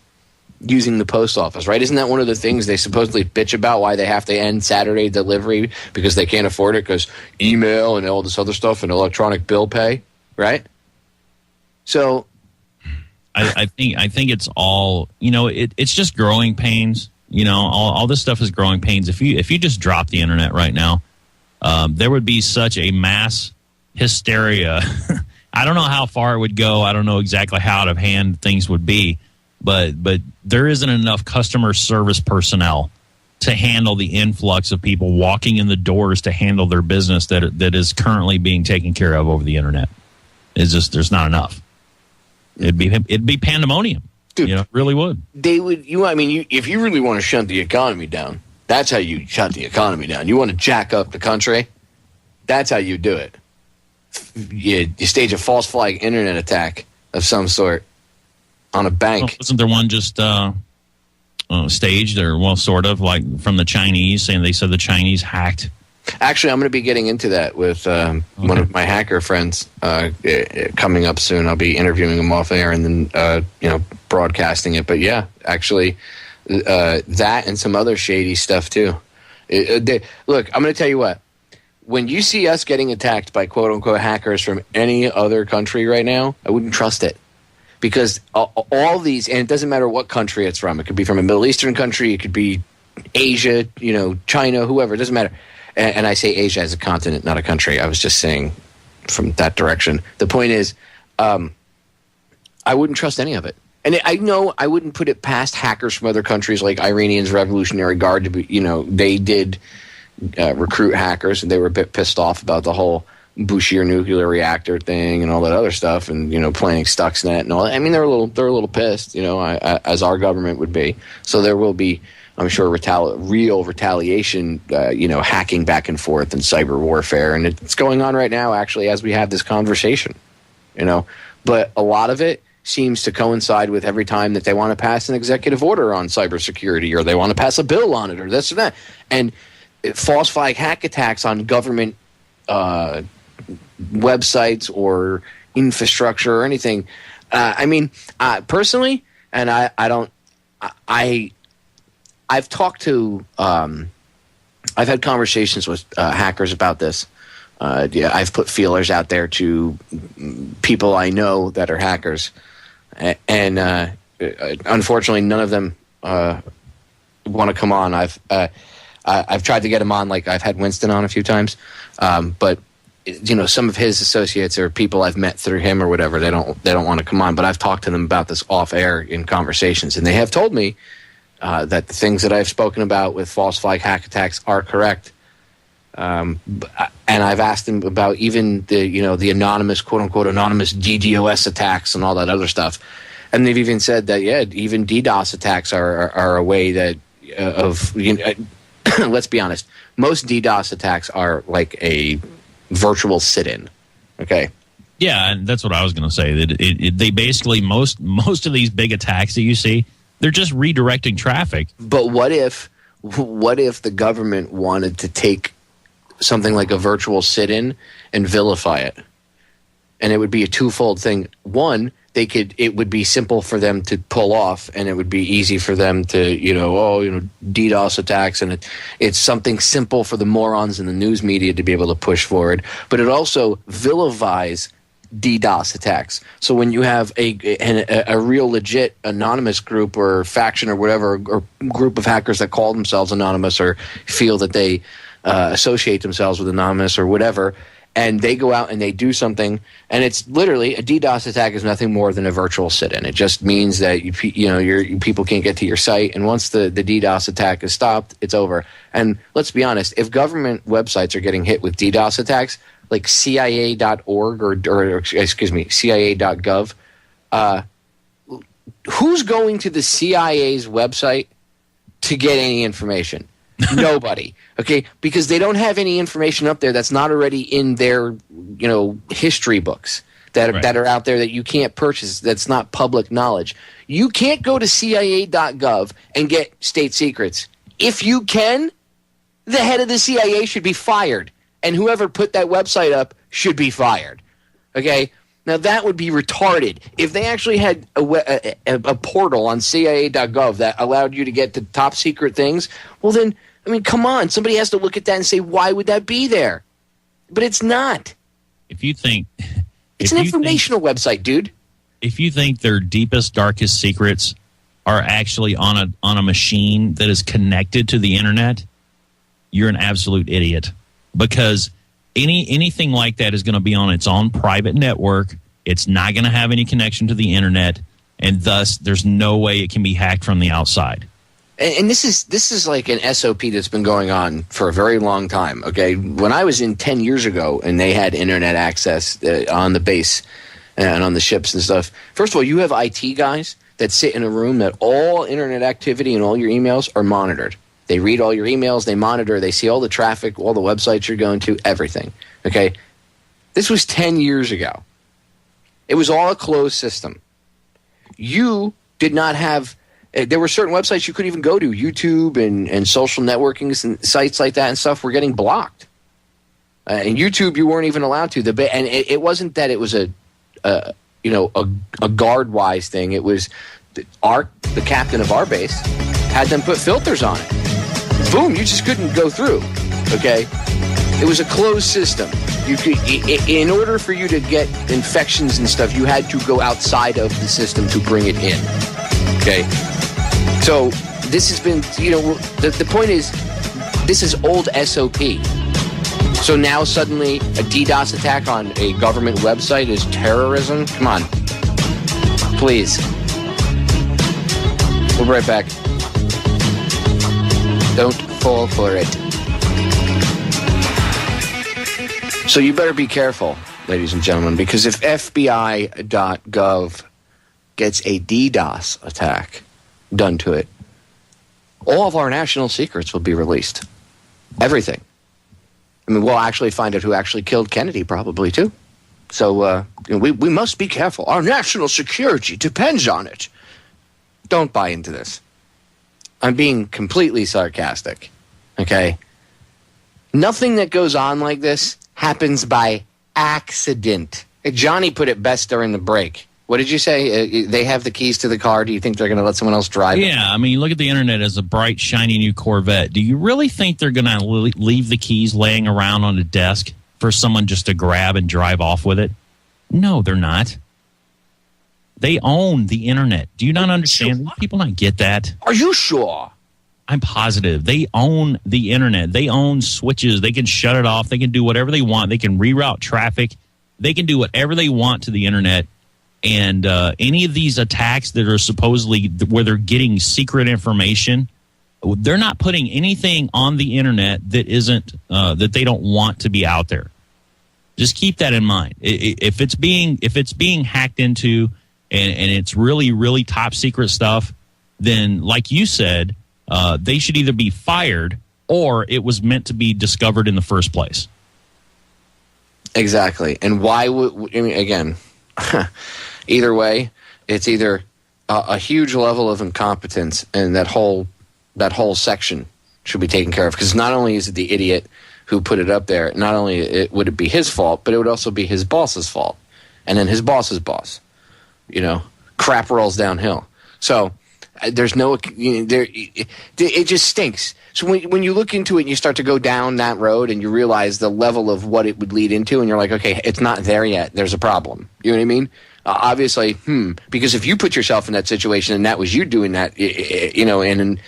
using the post office, right? Isn't that one of the things they supposedly bitch about, why they have to end Saturday delivery because they can't afford it, because email and all this other stuff and electronic bill pay, right? So I think it's all, it's just growing pains. All this stuff is growing pains. If you just drop the internet right now, there would be such a mass hysteria. I don't know how far it would go. I don't know exactly how out of hand things would be, but there isn't enough customer service personnel to handle the influx of people walking in the doors to handle their business that is currently being taken care of over the internet. It's just, there's not enough. It'd be pandemonium. Dude, it really would. They would. If you really want to shut the economy down, that's how you shut the economy down. You want to jack up the country, that's how you do it. you stage a false flag internet attack of some sort on a bank. Well, wasn't there one just staged, or well, sort of like from the Chinese, saying they said the Chinese hacked? Actually, I'm going to be getting into that with one of my hacker friends coming up soon. I'll be interviewing him off air and then broadcasting it. But yeah, actually, that and some other shady stuff too. Look, I'm going to tell you what. When you see us getting attacked by quote unquote hackers from any other country right now, I wouldn't trust it. Because all these, and it doesn't matter what country it's from. It could be from a Middle Eastern country. It could be Asia, China, whoever. It doesn't matter. And I say Asia as a continent, not a country. I was just saying from that direction. The point is, I wouldn't trust any of it. And I know I wouldn't put it past hackers from other countries like Iranians Revolutionary Guard to be, they did recruit hackers, and they were a bit pissed off about the whole Bushehr nuclear reactor thing and all that other stuff, and planning Stuxnet and all that. I mean, they're a little pissed, as our government would be. So there will be, I'm sure, real retaliation, hacking back and forth and cyber warfare, and it's going on right now, actually, as we have this conversation. But a lot of it seems to coincide with every time that they want to pass an executive order on cybersecurity, or they want to pass a bill on it, or this or that, and false flag hack attacks on government websites or infrastructure or anything. Personally, and I've talked to, I've had conversations with hackers about this. I've put feelers out there to people I know that are hackers, and unfortunately, none of them want to come on. I've tried to get him on, like I've had Winston on a few times, but some of his associates or people I've met through him or whatever, they don't want to come on. But I've talked to them about this off air in conversations, and they have told me that the things that I've spoken about with false flag hack attacks are correct. And I've asked them about even the anonymous, quote unquote, anonymous DDoS attacks and all that other stuff, and they've even said that even DDoS attacks are a way that let's be honest, most DDoS attacks are like a virtual sit-in. Okay. Yeah, and that's what I was going to say. That they basically most of these big attacks that you see, they're just redirecting traffic. But what if the government wanted to take something like a virtual sit-in and vilify it? And it would be a twofold thing. One, it would be simple for them to pull off, and it would be easy for them to, DDoS attacks, and it's something simple for the morons in the news media to be able to push forward. But it also vilifies DDoS attacks. So when you have a real legit anonymous group or faction or whatever, or group of hackers that call themselves anonymous or feel that they associate themselves with anonymous or whatever, and they go out and they do something, and it's literally a DDoS attack is nothing more than a virtual sit-in. It just means that your people can't get to your site, and once the DDoS attack is stopped, it's over. And let's be honest, if government websites are getting hit with DDoS attacks, like CIA.org or excuse me, CIA.gov, who's going to the CIA's website to get any information? Nobody. Okay, because they don't have any information up there that's not already in their, history books that are out there that you can't purchase. That's not public knowledge. You can't go to CIA.gov and get state secrets. If you can, the head of the CIA should be fired, and whoever put that website up should be fired. Okay. Now, that would be retarded. If they actually had a portal on CIA.gov that allowed you to get to top secret things, well then, come on. Somebody has to look at that and say, why would that be there? But it's not. If you think... It's an informational website, dude. If you think their deepest, darkest secrets are actually on a machine that is connected to the internet, you're an absolute idiot. Because anything like that is going to be on its own private network. It's not going to have any connection to the internet, and thus there's no way it can be hacked from the outside. And this is like an SOP that's been going on for a very long time. Okay, when I was in 10 years ago, and they had internet access on the base and on the ships and stuff. First of all, you have IT guys that sit in a room that all internet activity and all your emails are monitored. They read all your emails, they monitor, they see all the traffic, all the websites you're going to, everything. Okay, This was 10 years ago. It was all a closed system. You did not have... There were certain websites you couldn't even go to. YouTube and social networking and sites like that and stuff were getting blocked. And YouTube, you weren't even allowed to. And it wasn't that it was a guard-wise thing. It was the captain of our base had them put filters on it. Boom, you just couldn't go through. Okay? It was a closed system. You could, in order for you to get infections and stuff, you had to go outside of the system to bring it in. Okay? So this has been, the point is, this is old SOP. So now suddenly a DDoS attack on a government website is terrorism? Come on. Please. We'll be right back. Don't fall for it. So you better be careful, ladies and gentlemen, because if FBI.gov gets a DDoS attack done to it, all of our national secrets will be released. Everything. I mean, we'll actually find out who actually killed Kennedy, probably, too. So we must be careful. Our national security depends on it. Don't buy into this. I'm being completely sarcastic, okay? Nothing that goes on like this happens by accident. Johnny put it best during the break. What did you say? They have the keys to the car. Do you think they're going to let someone else drive it? Yeah, I mean, look at the internet as a bright, shiny new Corvette. Do you really think they're going to leave the keys laying around on a desk for someone just to grab and drive off with it? No, they're not. They own the internet. Do you not understand? Sure. People not get that. Are you sure? I'm positive. They own the internet. They own switches. They can shut it off. They can do whatever they want. They can reroute traffic. They can do whatever they want to the internet. And any of these attacks that are supposedly where they're getting secret information, they're not putting anything on the internet that isn't that they don't want to be out there. Just keep that in mind. If it's being hacked into and it's really, really top secret stuff, then like you said, they should either be fired or it was meant to be discovered in the first place. Exactly. And why would, I mean, again, either way, it's either a huge level of incompetence, and that whole section should be taken care of. Because not only is it the idiot who put it up there, not only would it be his fault, but it would also be his boss's fault, and then his boss's boss. Crap rolls downhill. So there's no it just stinks. So when you look into it and you start to go down that road and you realize the level of what it would lead into, and you're like, okay, it's not there yet. There's a problem. You know what I mean? Obviously, because if you put yourself in that situation and that was you doing that, and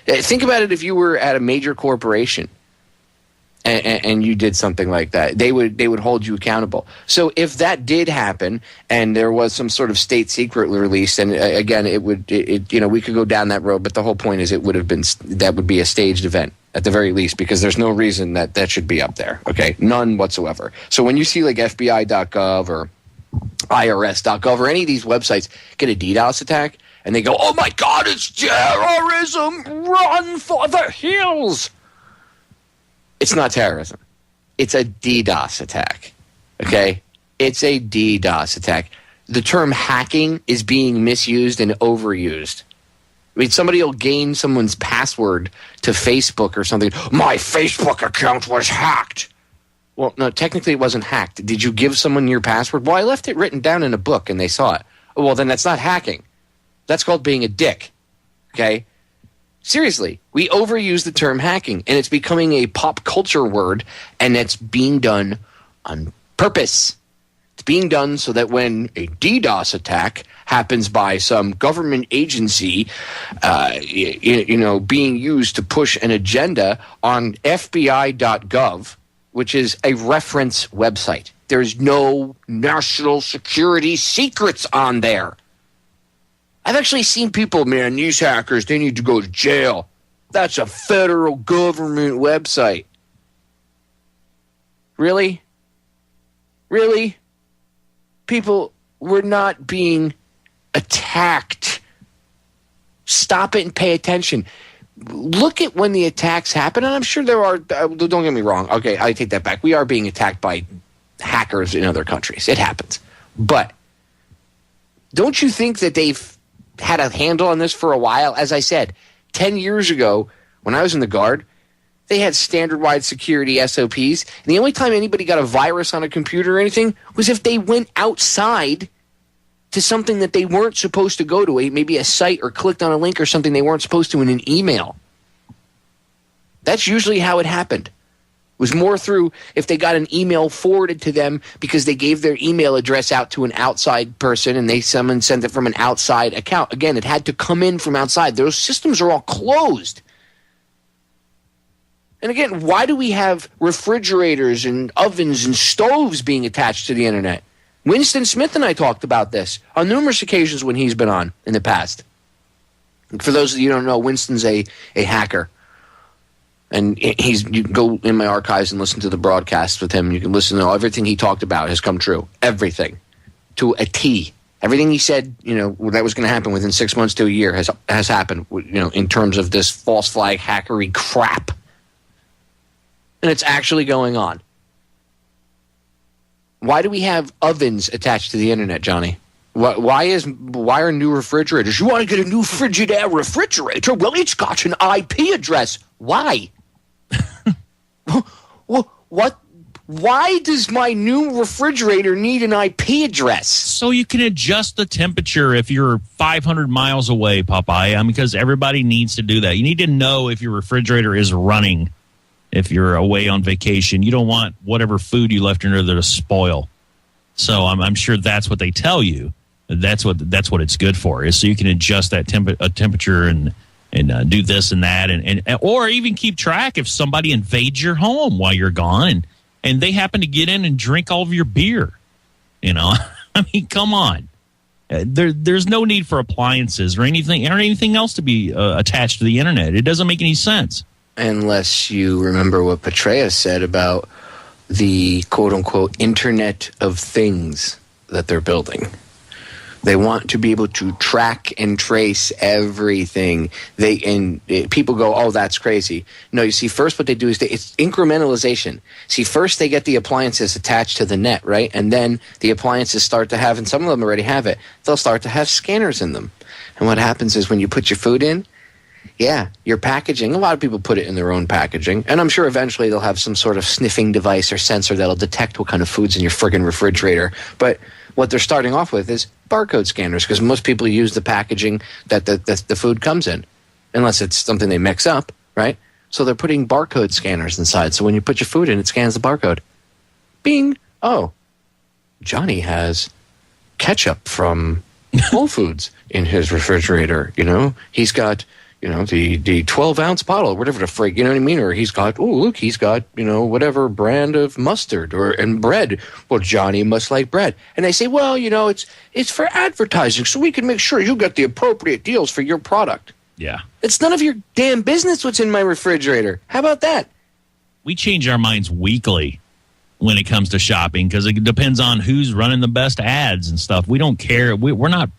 think about it if you were at a major corporation and you did something like that, they would hold you accountable. So if that did happen and there was some sort of state secret released, and again, we could go down that road, but the whole point is that would be a staged event at the very least, because there's no reason that should be up there. Okay, none whatsoever. So when you see like FBI.gov or IRS.gov or any of these websites get a DDoS attack and they go, "Oh my God, it's terrorism! Run for the hills!" It's not terrorism. It's a DDoS attack. Okay? It's a DDoS attack. The term hacking is being misused and overused. I mean, somebody will gain someone's password to Facebook or something. My Facebook account was hacked. Well, no, technically it wasn't hacked. Did you give someone your password? Well, I left it written down in a book and they saw it. Oh, well, then that's not hacking. That's called being a dick. Okay? Seriously, we overuse the term hacking, and it's becoming a pop culture word, and it's being done on purpose. It's being done so that when a DDoS attack happens by some government agency, being used to push an agenda on FBI.gov, which is a reference website. There's no national security secrets on there. I've actually seen people, man, these hackers, they need to go to jail. That's a federal government website. Really? Really? People, we're not being attacked. Stop it and pay attention. Look at when the attacks happen, and I'm sure there are, don't get me wrong. Okay, I take that back. We are being attacked by hackers in other countries. It happens. But don't you think that they've had a handle on this for a while? As I said, 10 years ago, when I was in the Guard, they had standard-wide security SOPs. And the only time anybody got a virus on a computer or anything was if they went outside to something that they weren't supposed to go to, maybe a site, or clicked on a link or something they weren't supposed to in an email. That's usually how it happened. It was more through if they got an email forwarded to them because they gave their email address out to an outside person and someone sent it from an outside account. Again, it had to come in from outside. Those systems are all closed. And again, why do we have refrigerators and ovens and stoves being attached to the internet? Winston Smith and I talked about this on numerous occasions when he's been on in the past. For those of you who don't know, Winston's a hacker. And you can go in my archives and listen to the broadcast with him. You can listen to everything he talked about has come true. Everything. To a T. Everything he said, that was going to happen within 6 months to a year has happened, in terms of this false flag hackery crap. And it's actually going on. Why do we have ovens attached to the internet, Johnny? Why are new refrigerators? You want to get a new Frigidaire refrigerator? Well, it's got an IP address. Why? What? Why does my new refrigerator need an IP address? So you can adjust the temperature if you're 500 miles away, Popeye. Because everybody needs to do that. You need to know if your refrigerator is running. If you're away on vacation, you don't want whatever food you left in there to spoil. So I'm sure that's what they tell you. That's what it's good for, is so you can adjust that temperature and do this and that, and or even keep track if somebody invades your home while you're gone and they happen to get in and drink all of your beer. Come on. There's no need for appliances or anything else to be attached to the internet. It doesn't make any sense. Unless you remember what Petraeus said about the quote-unquote Internet of Things that they're building. They want to be able to track and trace everything. People go, oh, that's crazy. No, you see, first what they do is it's incrementalization. See, first they get the appliances attached to the net, right? And then the appliances start to have, and some of them already have it, they'll start to have scanners in them. And what happens is when you put your food in, your packaging, a lot of people put it in their own packaging, and I'm sure eventually they'll have some sort of sniffing device or sensor that'll detect what kind of food's in your friggin' refrigerator. But what they're starting off with is barcode scanners, because most people use the packaging that the food comes in, unless it's something they mix up, right? So they're putting barcode scanners inside, so when you put your food in, it scans the barcode. Bing! Oh, Johnny has ketchup from Whole Foods in his refrigerator, He's got the 12-ounce bottle, whatever the frig, you know what I mean? Or he's got, whatever brand of mustard and bread. Well, Johnny must like bread. And they say, well, it's for advertising, so we can make sure you get the appropriate deals for your product. Yeah. It's none of your damn business what's in my refrigerator. How about that? We change our minds weekly when it comes to shopping because it depends on who's running the best ads and stuff. We don't care. We're not.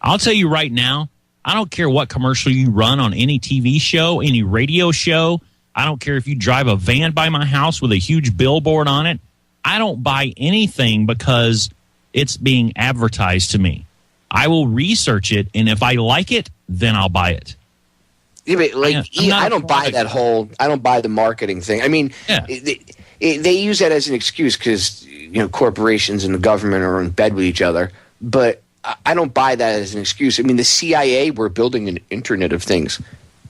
I'll tell you right now, I don't care what commercial you run on any TV show, any radio show. I don't care if you drive a van by my house with a huge billboard on it. I don't buy anything because it's being advertised to me. I will research it, and if I like it, then I'll buy it. Yeah, but I don't buy that whole. I don't buy the marketing thing. I mean, they use that as an excuse because corporations and the government are in bed with each other, but I don't buy that as an excuse. I mean, the CIA were building an Internet of Things.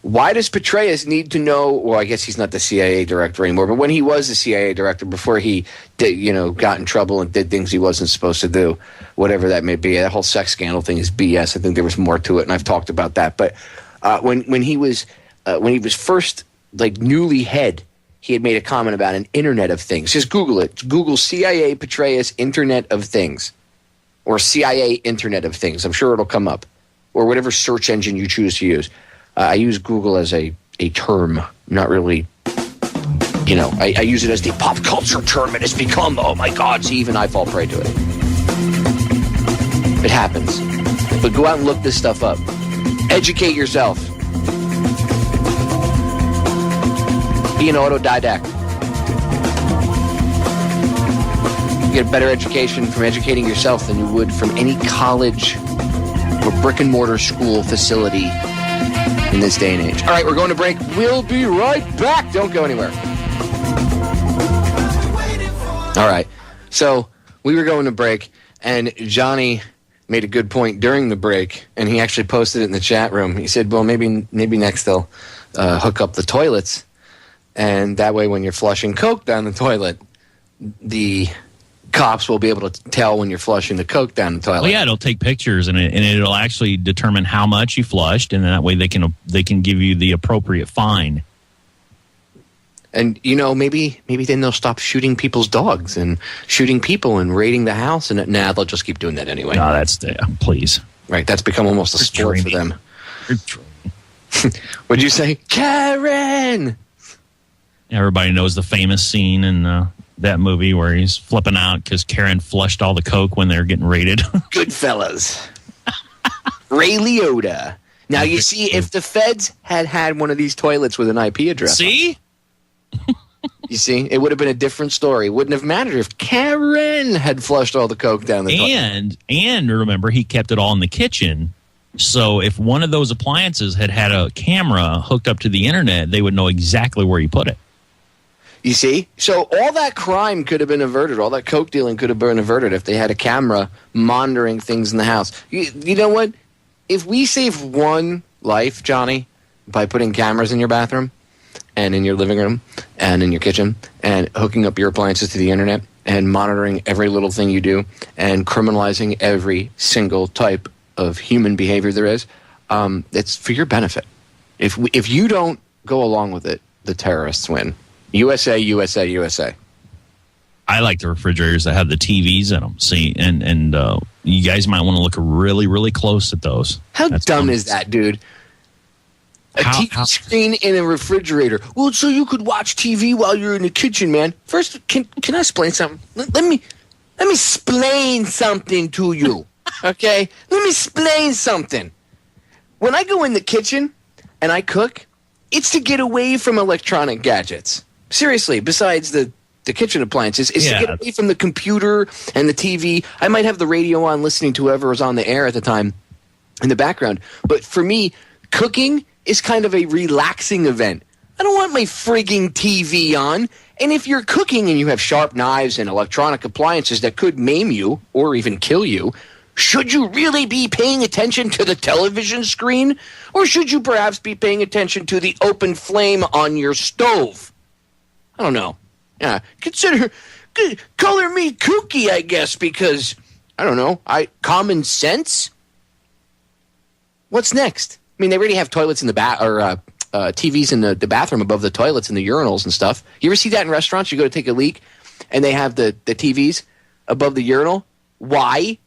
Why does Petraeus need to know? Well, I guess he's not the CIA director anymore, but when he was the CIA director, before he got in trouble and did things he wasn't supposed to do, whatever that may be, that whole sex scandal thing is BS. I think there was more to it, and I've talked about that. But when he was first newly head, he had made a comment about an Internet of Things. Just Google it. Google CIA Petraeus Internet of Things. Or CIA Internet of Things. I'm sure it'll come up. Or whatever search engine you choose to use. I use Google as a term, not really, I use it as the pop culture term it has become. Oh my God, see, even I fall prey to it. It happens. But go out and look this stuff up. Educate yourself. Be an autodidact. get a better education from educating yourself than you would from any college or brick-and-mortar school facility in this day and age. All right, we're going to break. We'll be right back. Don't go anywhere. All right, so we were going to break, and Johnny made a good point during the break, and he actually posted it in the chat room. He said, well, maybe next they'll hook up the toilets, and that way when you're flushing Coke down the toilet, the cops will be able to tell when you're flushing the Coke down the toilet. Well, yeah, it'll take pictures, and it'll actually determine how much you flushed, and that way they can give you the appropriate fine. And, maybe then they'll stop shooting people's dogs and shooting people and raiding the house. And they'll just keep doing that anyway. No, please. Right, that's become almost a sport for them. What'd you say? Karen! Everybody knows the famous scene in that movie where he's flipping out because Karen flushed all the Coke when they were getting raided. Goodfellas. Ray Liotta. Now, you see, if the feds had one of these toilets with an IP address. See? You see, it would have been a different story. It wouldn't have mattered if Karen had flushed all the Coke down the toilet. And remember, he kept it all in the kitchen. So if one of those appliances had a camera hooked up to the internet, they would know exactly where you put it. You see? So all that crime could have been averted. All that Coke dealing could have been averted if they had a camera monitoring things in the house. You know what? If we save one life, Johnny, by putting cameras in your bathroom and in your living room and in your kitchen and hooking up your appliances to the internet and monitoring every little thing you do and criminalizing every single type of human behavior there is, it's for your benefit. If you don't go along with it, the terrorists win. USA, USA, USA. I like the refrigerators that have the TVs in them. See, and you guys might want to look really, really close at those. That's dumb is that, dude? A TV screen in a refrigerator. Well, so you could watch TV while you're in the kitchen, man. First, can I explain something? Let me explain something to you, okay? Let me explain something. When I go in the kitchen and I cook, it's to get away from electronic gadgets. Seriously, besides the kitchen appliances, is to get away from the computer and the TV. I might have the radio on listening to whoever was on the air at the time in the background. But for me, cooking is kind of a relaxing event. I don't want my frigging TV on. And if you're cooking and you have sharp knives and electronic appliances that could maim you or even kill you, should you really be paying attention to the television screen? Or should you perhaps be paying attention to the open flame on your stove? I don't know. Yeah, color me kooky, I guess, because, I don't know, common sense? What's next? I mean, they already have toilets in the TVs in the bathroom above the toilets and the urinals and stuff. You ever see that in restaurants? You go to take a leak, and they have the TVs above the urinal. Why?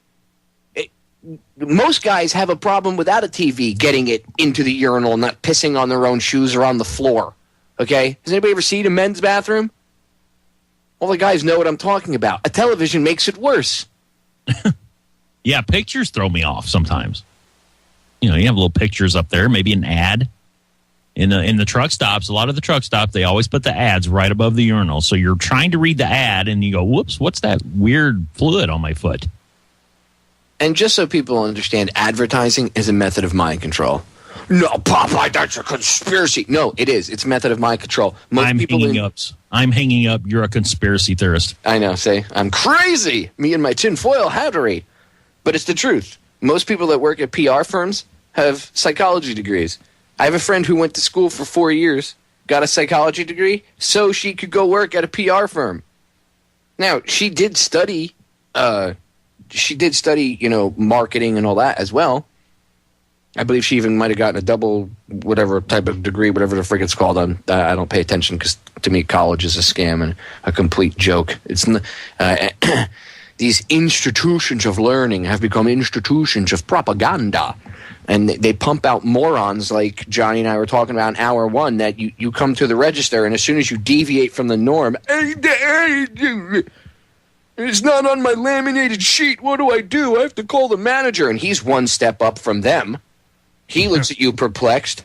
Most guys have a problem without a TV getting it into the urinal and not pissing on their own shoes or on the floor. Okay? Has anybody ever seen a men's bathroom? All the guys know what I'm talking about. A television makes it worse. Yeah, pictures throw me off sometimes. You know, you have little pictures up there, maybe an ad. In the truck stops, a lot of the truck stops, they always put the ads right above the urinal. So you're trying to read the ad, and you go, whoops, what's that weird fluid on my foot? And just so people understand, advertising is a method of mind control. No, Popeye, that's a conspiracy. No, it is. It's a method of mind control. I'm hanging up. You're a conspiracy theorist. I know. Say, I'm crazy. Me and my tinfoil hattery. But it's the truth. Most people that work at PR firms have psychology degrees. I have a friend who went to school for 4 years, got a psychology degree, so she could go work at a PR firm. Now, she did study, marketing and all that as well. I believe she even might have gotten a double whatever type of degree, whatever the frick it's called. I don't pay attention because to me college is a scam and a complete joke. It's these institutions of learning have become institutions of propaganda. And they pump out morons like Johnny and I were talking about in hour one that you come to the register and as soon as you deviate from the norm, it's not on my laminated sheet. What do? I have to call the manager. And he's one step up from them. He looks at you perplexed.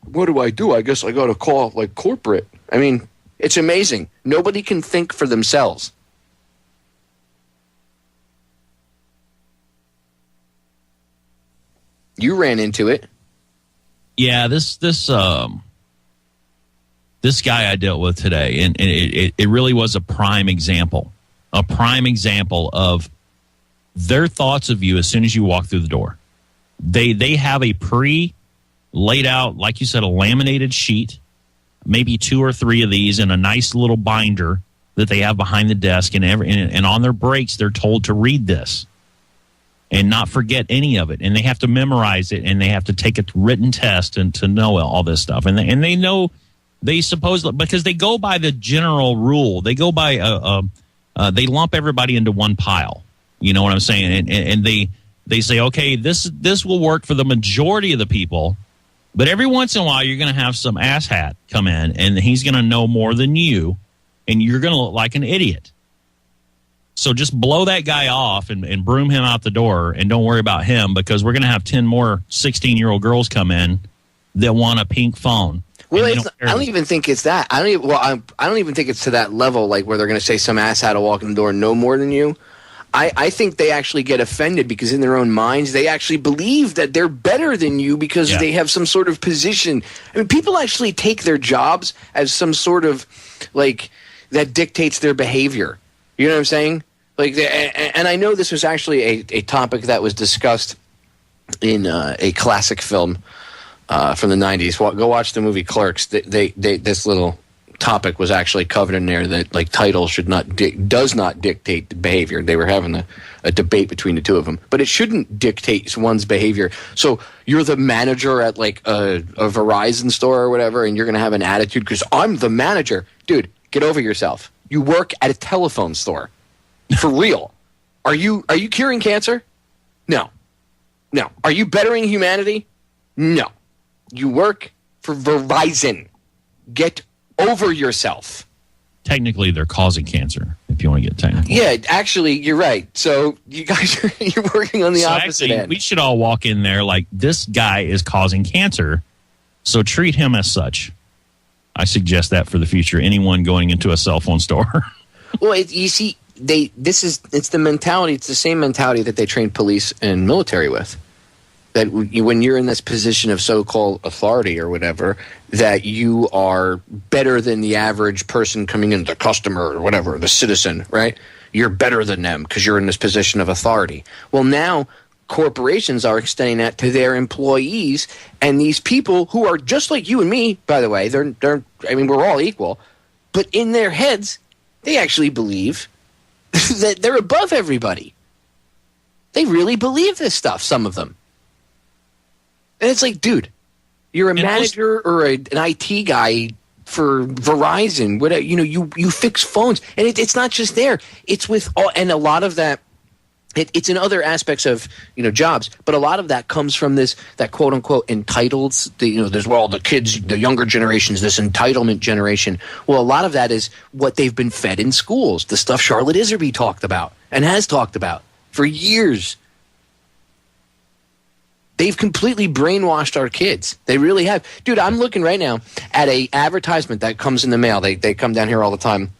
What do? I guess I got to call like corporate. I mean, it's amazing. Nobody can think for themselves. You ran into it. Yeah, this guy I dealt with today, and it really was a prime example of their thoughts of you as soon as you walk through the door. They have a laid out, like you said, a laminated sheet, maybe 2 or 3 of these in a nice little binder that they have behind the desk, and on their breaks they're told to read this and not forget any of it, and they have to memorize it, and they have to take a written test and to know all this stuff, and they know, they suppose, because they go by the general rule, they go by they lump everybody into one pile. You know what I'm saying? And they say, okay, this will work for the majority of the people, but every once in a while you're going to have some asshat come in, and he's going to know more than you, and you're going to look like an idiot. So just blow that guy off and broom him out the door, and don't worry about him, because we're going to have 10 more 16-year-old girls come in that want a pink phone. Well, I don't even think it's that. I don't even think it's to that level, like where they're going to say some asshat will walk in the door and know more than you. I think they actually get offended because in their own minds they actually believe that they're better than you because they have some sort of position. I mean, people actually take their jobs as some sort of, like, that dictates their behavior. You know what I'm saying? Like, and I know this was actually a topic that was discussed in a classic film from the 90s. Go watch the movie Clerks. This little topic was actually covered in there, that like title does not dictate the behavior. They were having a debate between the two of them, but it shouldn't dictate one's behavior. So you're the manager at like a Verizon store or whatever, and you're going to have an attitude because I'm the manager. Dude, get over yourself. You work at a telephone store. For real. Are you curing cancer? No. Are you bettering humanity? No. You work for Verizon. Get over yourself. Technically, they're causing cancer, if you want to get technical. Yeah, actually, you're right. So you guys you're working on the opposite end. We should all walk in there like, this guy is causing cancer, so treat him as such. I suggest that for the future. Anyone going into a cell phone store. Well, you see, it's the mentality. It's the same mentality that they train police and military with. That when you're in this position of so-called authority or whatever, that you are better than the average person coming in, the customer or whatever, the citizen, right? You're better than them because you're in this position of authority. Well, now corporations are extending that to their employees, and these people who are just like you and me, by the way, we're all equal, but in their heads, they actually believe that they're above everybody. They really believe this stuff, some of them. And it's like, dude, you're a manager or an IT guy for Verizon. Whatever, you fix phones. And it's not just there. It's with all, and a lot of that, it's in other aspects of, jobs. But a lot of that comes from that quote unquote entitled, the kids, the younger generations, this entitlement generation. Well, a lot of that is what they've been fed in schools. The stuff Charlotte Iserby talked about and has talked about for years. They've completely brainwashed our kids. They really have. Dude, I'm looking right now at a advertisement that comes in the mail. They come down here all the time.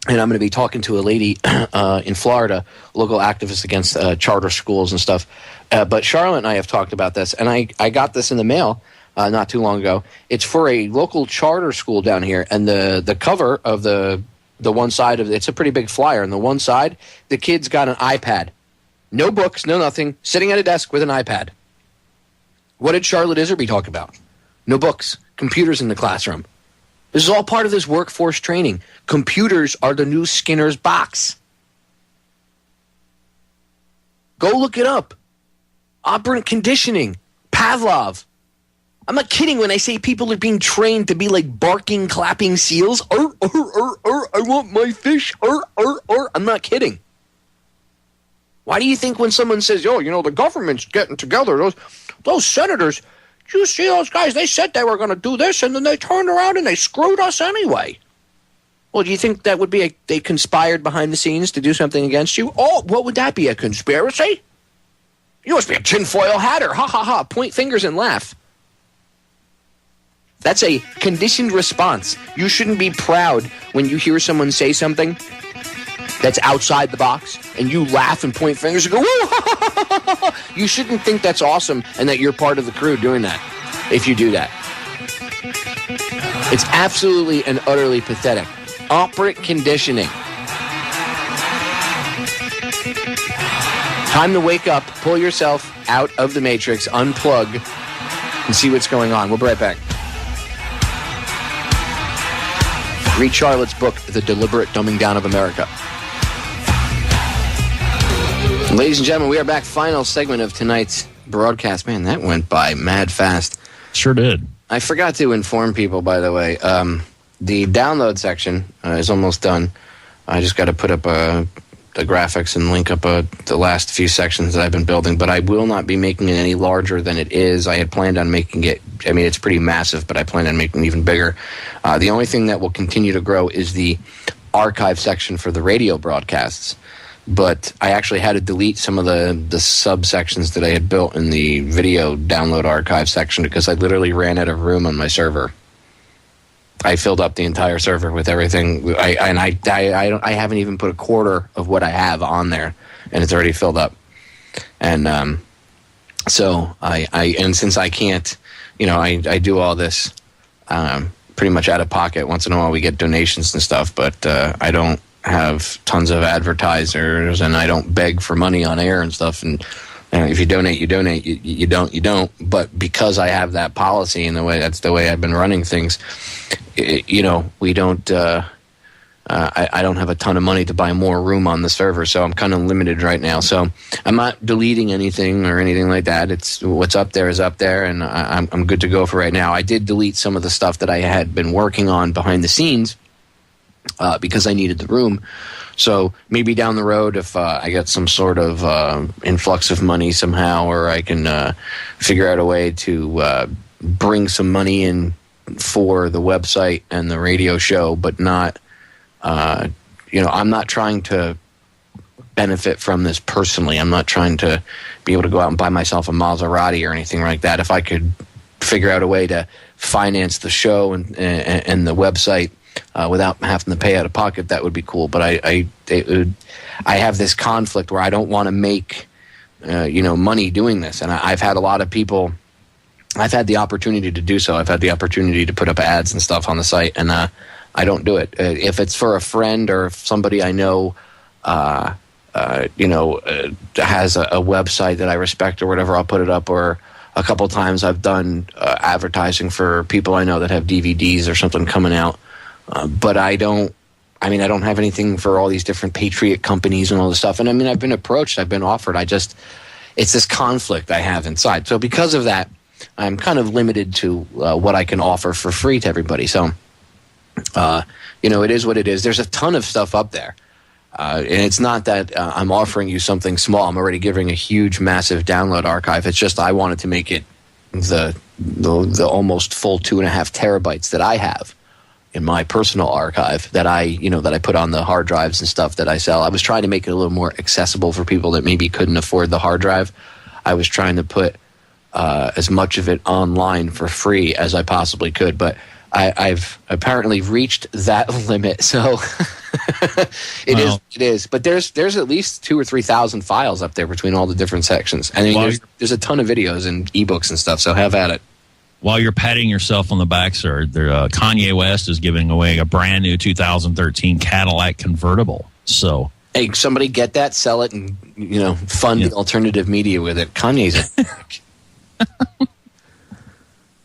And I'm going to be talking to a lady in Florida, local activist against charter schools and stuff. But Charlotte and I have talked about this. And I got this in the mail not too long ago. It's for a local charter school down here. And the cover of the one side of it's a pretty big flyer. On the one side, the kid's got an iPad. No books, no nothing. Sitting at a desk with an iPad. What did Charlotte Iserby talk about? No books, computers in the classroom. This is all part of this workforce training. Computers are the new Skinner's box. Go look it up. Operant conditioning. Pavlov. I'm not kidding when I say people are being trained to be like barking, clapping seals. I want my fish. I'm not kidding. Why do you think when someone says, the government's getting together, those senators, you see those guys, they said they were going to do this, and then they turned around and they screwed us anyway. Well, do you think that would be they conspired behind the scenes to do something against you? Oh, what would that be, a conspiracy? You must be a tinfoil hatter. Ha, ha, ha. Point fingers and laugh. That's a conditioned response. You shouldn't be proud when you hear someone say something that's outside the box, and you laugh and point fingers and go, woo! You shouldn't think that's awesome and that you're part of the crew doing that if you do that. It's absolutely and utterly pathetic. Operant conditioning. Time to wake up, pull yourself out of the matrix, unplug, and see what's going on. We'll be right back. Read Charlotte's book, The Deliberate Dumbing Down of America. Ladies and gentlemen, we are back. Final segment of tonight's broadcast. Man, that went by mad fast. Sure did. I forgot to inform people, by the way. The download section is almost done. I just got to put up the graphics and link up the last few sections that I've been building, but I will not be making it any larger than it is. I had planned on making it, I mean, it's pretty massive, but I plan on making it even bigger. The only thing that will continue to grow is the archive section for the radio broadcasts. But I actually had to delete some of the subsections that I had built in the video download archive section because I literally ran out of room on my server. I filled up the entire server with everything. I haven't even put a quarter of what I have on there, and it's already filled up. And so and since I can't, I do all this pretty much out of pocket. Once in a while we get donations and stuff, but I don't have tons of advertisers, and I don't beg for money on air and stuff. And if you donate, you donate. You don't. But because I have that policy and that's the way I've been running things, we don't. I don't have a ton of money to buy more room on the server, so I'm kind of limited right now. So I'm not deleting anything or anything like that. It's what's up there is up there, and I'm good to go for right now. I did delete some of the stuff that I had been working on behind the scenes. Because I needed the room. So maybe down the road, if I get some sort of influx of money somehow, or I can figure out a way to bring some money in for the website and the radio show, but not, I'm not trying to benefit from this personally. I'm not trying to be able to go out and buy myself a Maserati or anything like that. If I could figure out a way to finance the show and the website, without having to pay out of pocket, that would be cool. But I have this conflict where I don't want to make money doing this, and I've had a lot of people. I've had the opportunity to do so. I've had the opportunity to put up ads and stuff on the site, and I don't do it. If it's for a friend or if somebody I know, has a website that I respect or whatever, I'll put it up. Or a couple times I've done advertising for people I know that have DVDs or something coming out. But I don't have anything for all these different Patriot companies and all this stuff. And I've been approached, I've been offered. It's this conflict I have inside. So because of that, I'm kind of limited to what I can offer for free to everybody. So, it is what it is. There's a ton of stuff up there. And it's not that I'm offering you something small. I'm already giving a huge, massive download archive. It's just I wanted to make it the almost full 2.5 terabytes that I have in my personal archive that I put on the hard drives and stuff that I sell. I was trying to make it a little more accessible for people that maybe couldn't afford the hard drive. I was trying to put as much of it online for free as I possibly could, but I've apparently reached that limit. So it is. But there's at least 2,000 or 3,000 files up there between all the different sections. And there's a ton of videos and ebooks and stuff. So have at it. While you're patting yourself on the back, sir, Kanye West is giving away a brand new 2013 Cadillac convertible. So, hey, somebody get that, sell it, and fund the alternative media with it. Kanye's a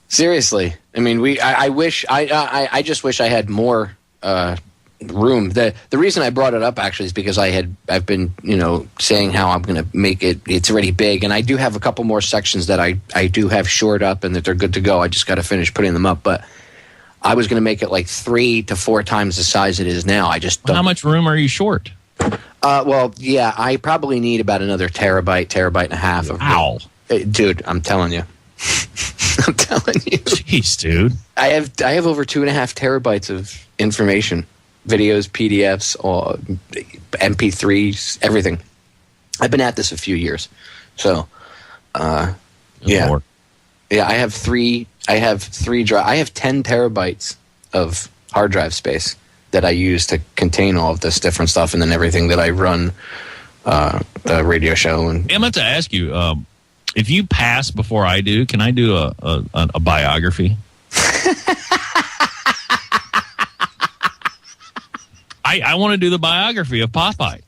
seriously. I just wish I had more room. The reason I brought it up actually is because I've been saying how I'm going to make it's already big, and I do have a couple more sections that I do have shored up and that they're good to go. I just got to finish putting them up, but I was going to make it like 3 to 4 times the size it is now. I just don't. How much room are you short? I probably need about another terabyte and a half of room. Dude, I'm telling you. I'm telling you. Jeez, dude. I have over 2.5 terabytes of information. Videos, PDFs, or MP3s, everything. I've been at this a few years, so yeah. I have 10 terabytes of hard drive space, that I use to contain all of this different stuff, and then everything that I run the radio show. And I'm about to ask you, if you pass before I do, can I do a biography? I want to do the biography of Popeye.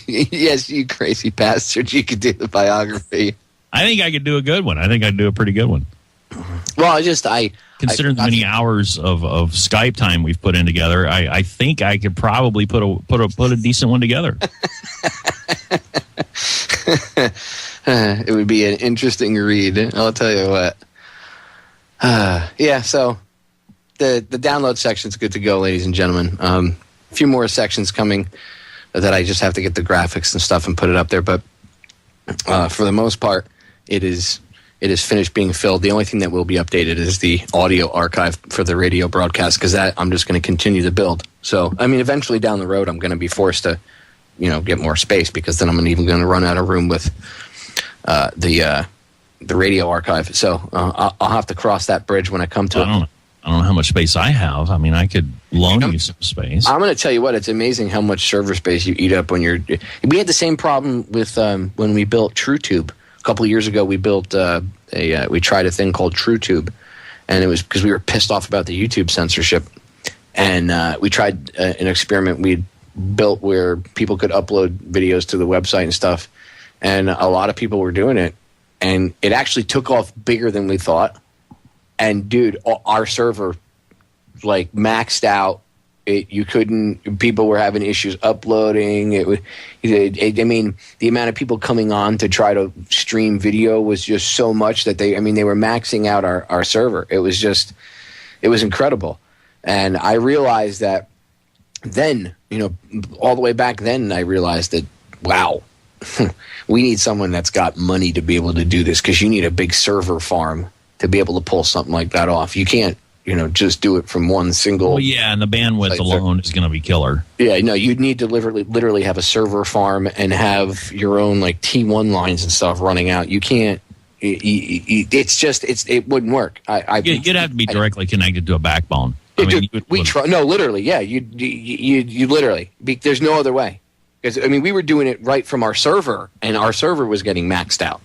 Yes, you crazy bastard. You could do the biography. I think I could do a good one. I think I'd do a pretty good one. Well, Considering the many hours of Skype time we've put in together, I think I could probably put a decent one together. It would be an interesting read. I'll tell you what. Yeah, so the download section's good to go, ladies and gentlemen. A few more sections coming that I just have to get the graphics and stuff and put it up there. But for the most part, it is finished being filled. The only thing that will be updated is the audio archive for the radio broadcast, because that I'm just going to continue to build. So, I mean, eventually down the road, I'm going to be forced to, get more space, because then I'm even going to run out of room with the radio archive. So I'll have to cross that bridge when I come to it. I don't know how much space I have. I mean, I could loan you some space. I'm going to tell you what, it's amazing how much server space you eat up when you're... We had the same problem with when we built TrueTube. A couple of years ago, we built we tried a thing called TrueTube, and it was because we were pissed off about the YouTube censorship. And we tried an experiment we'd built where people could upload videos to the website and stuff, and a lot of people were doing it, and it actually took off bigger than we thought. And dude, our server like maxed out. People were having issues uploading. I mean, the amount of people coming on to try to stream video was just so much that they were maxing out our server. It was incredible. And I realized that then, all the way back then, I realized that, wow, we need someone that's got money to be able to do this, because you need a big server farm to be able to pull something like that off. You can't, just do it from one single... Well, yeah, and the bandwidth alone is going to be killer. Yeah, no, you'd need to literally have a server farm and have your own, like, T1 lines and stuff running out. You can't... It wouldn't work. You'd have to be directly connected to a backbone. No, literally, yeah. You literally... There's no other way. Because, we were doing it right from our server, and our server was getting maxed out.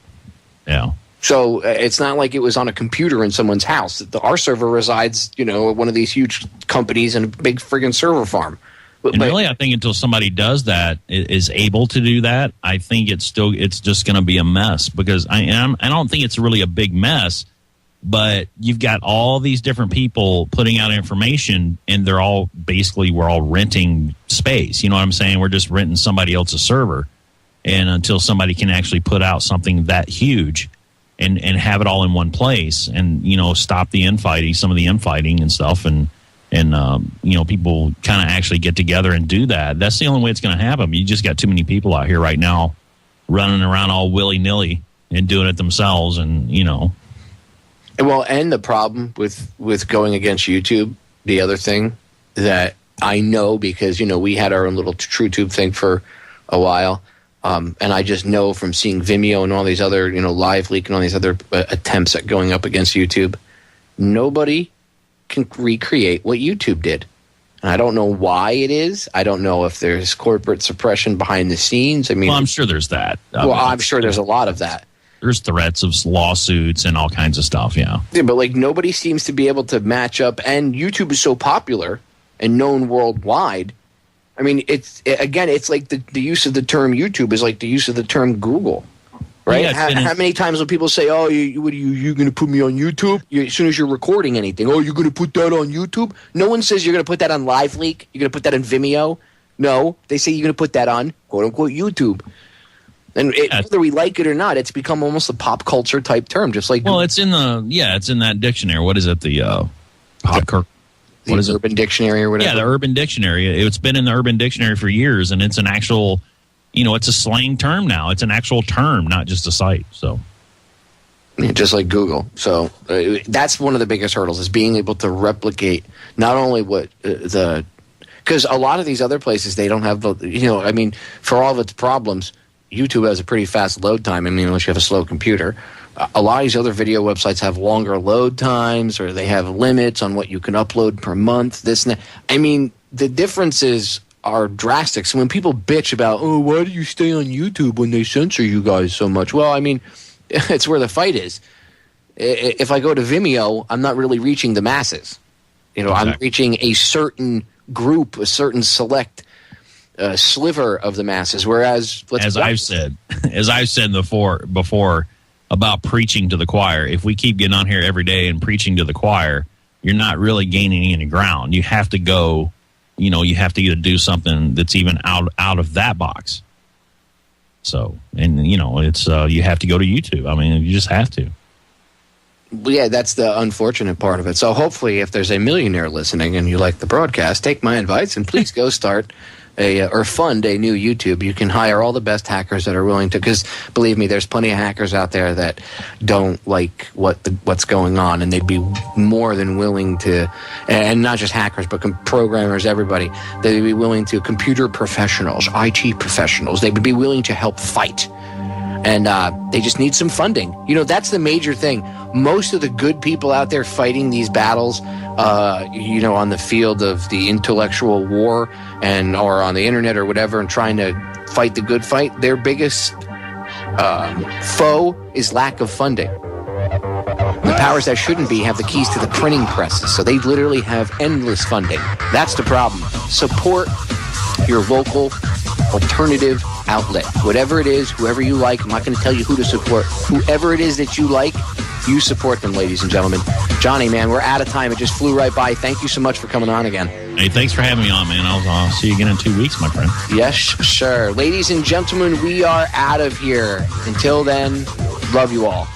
Yeah. So it's not like it was on a computer in someone's house. Our server resides, at one of these huge companies in a big friggin' server farm. And really, I think until somebody does that, is able to do that, I think it's just going to be a mess. Because I don't think it's really a big mess, but you've got all these different people putting out information, and we're all renting space. You know what I'm saying? We're just renting somebody else's server, and until somebody can actually put out something that huge and have it all in one place, and stop the infighting, some of the infighting and stuff, and people kind of actually get together and do that. That's the only way it's going to happen. You just got too many people out here right now running around all willy-nilly and doing it themselves, and Well, and the problem with going against YouTube, the other thing that I know, because we had our own little TrueTube thing for a while. And I just know from seeing Vimeo and all these other, Live Leak and all these other attempts at going up against YouTube, nobody can recreate what YouTube did. And I don't know why it is. I don't know if there's corporate suppression behind the scenes. I'm sure there's that. I'm sure there's a lot of that. There's threats of lawsuits and all kinds of stuff, yeah. Yeah, but nobody seems to be able to match up. And YouTube is so popular and known worldwide. It's like the use of the term YouTube is like the use of the term Google, right? Yeah, how many times will people say, "Oh, you going to put me on YouTube?" As soon as you're recording anything, "Oh, you're going to put that on YouTube?" No one says you're going to put that on Live Leak. You're going to put that on Vimeo. No, they say you're going to put that on "quote unquote" YouTube. And whether we like it or not, it's become almost a pop culture type term, just like. Well, it's in that dictionary. What is it? The What is it? Urban Dictionary or whatever? Yeah, the Urban Dictionary. It's been in the Urban Dictionary for years, and it's an actual, it's a slang term now. It's an actual term, not just a site. So, just like Google. So that's one of the biggest hurdles, is being able to replicate not only what because a lot of these other places, they don't have for all of its problems, YouTube has a pretty fast load time. Unless you have a slow computer, a lot of these other video websites have longer load times, or they have limits on what you can upload per month, this and that. I mean, the differences are drastic. So when people bitch about, oh, why do you stay on YouTube when they censor you guys so much? Well, I mean, it's where the fight is. If I go to Vimeo, I'm not really reaching the masses. You know, exactly. I'm reaching a certain group, a certain select sliver of the masses. Whereas, as I've said before about preaching to the choir, if we keep getting on here every day and preaching to the choir, you're not really gaining any ground. You have to go, you have to either do something that's even out of that box. So, and it's you have to go to YouTube. I mean, you just have to. Yeah, that's the unfortunate part of it. So hopefully, if there's a millionaire listening and you like the broadcast, take my advice and please go start or fund a new YouTube. You can hire all the best hackers that are willing to, because believe me, there's plenty of hackers out there that don't like what's going on, and they'd be more than willing to, and not just hackers, but programmers, everybody, they'd be willing to, computer professionals, IT professionals, they would be willing to help fight. And they just need some funding. That's the major thing. Most of the good people out there fighting these battles, on the field of the intellectual war or on the internet or whatever, and trying to fight the good fight, their biggest foe is lack of funding. The powers that shouldn't be have the keys to the printing presses, so they literally have endless funding. That's the problem. Support your local alternative outlet. Whatever it is, whoever you like, I'm not going to tell you who to support. Whoever it is that you like, you support them, ladies and gentlemen. Johnny, man, we're out of time. It just flew right by. Thank you so much for coming on again. Hey, thanks for having me on, man. I'll see you again in 2 weeks, my friend. Yes, sure. Ladies and gentlemen, we are out of here. Until then, love you all.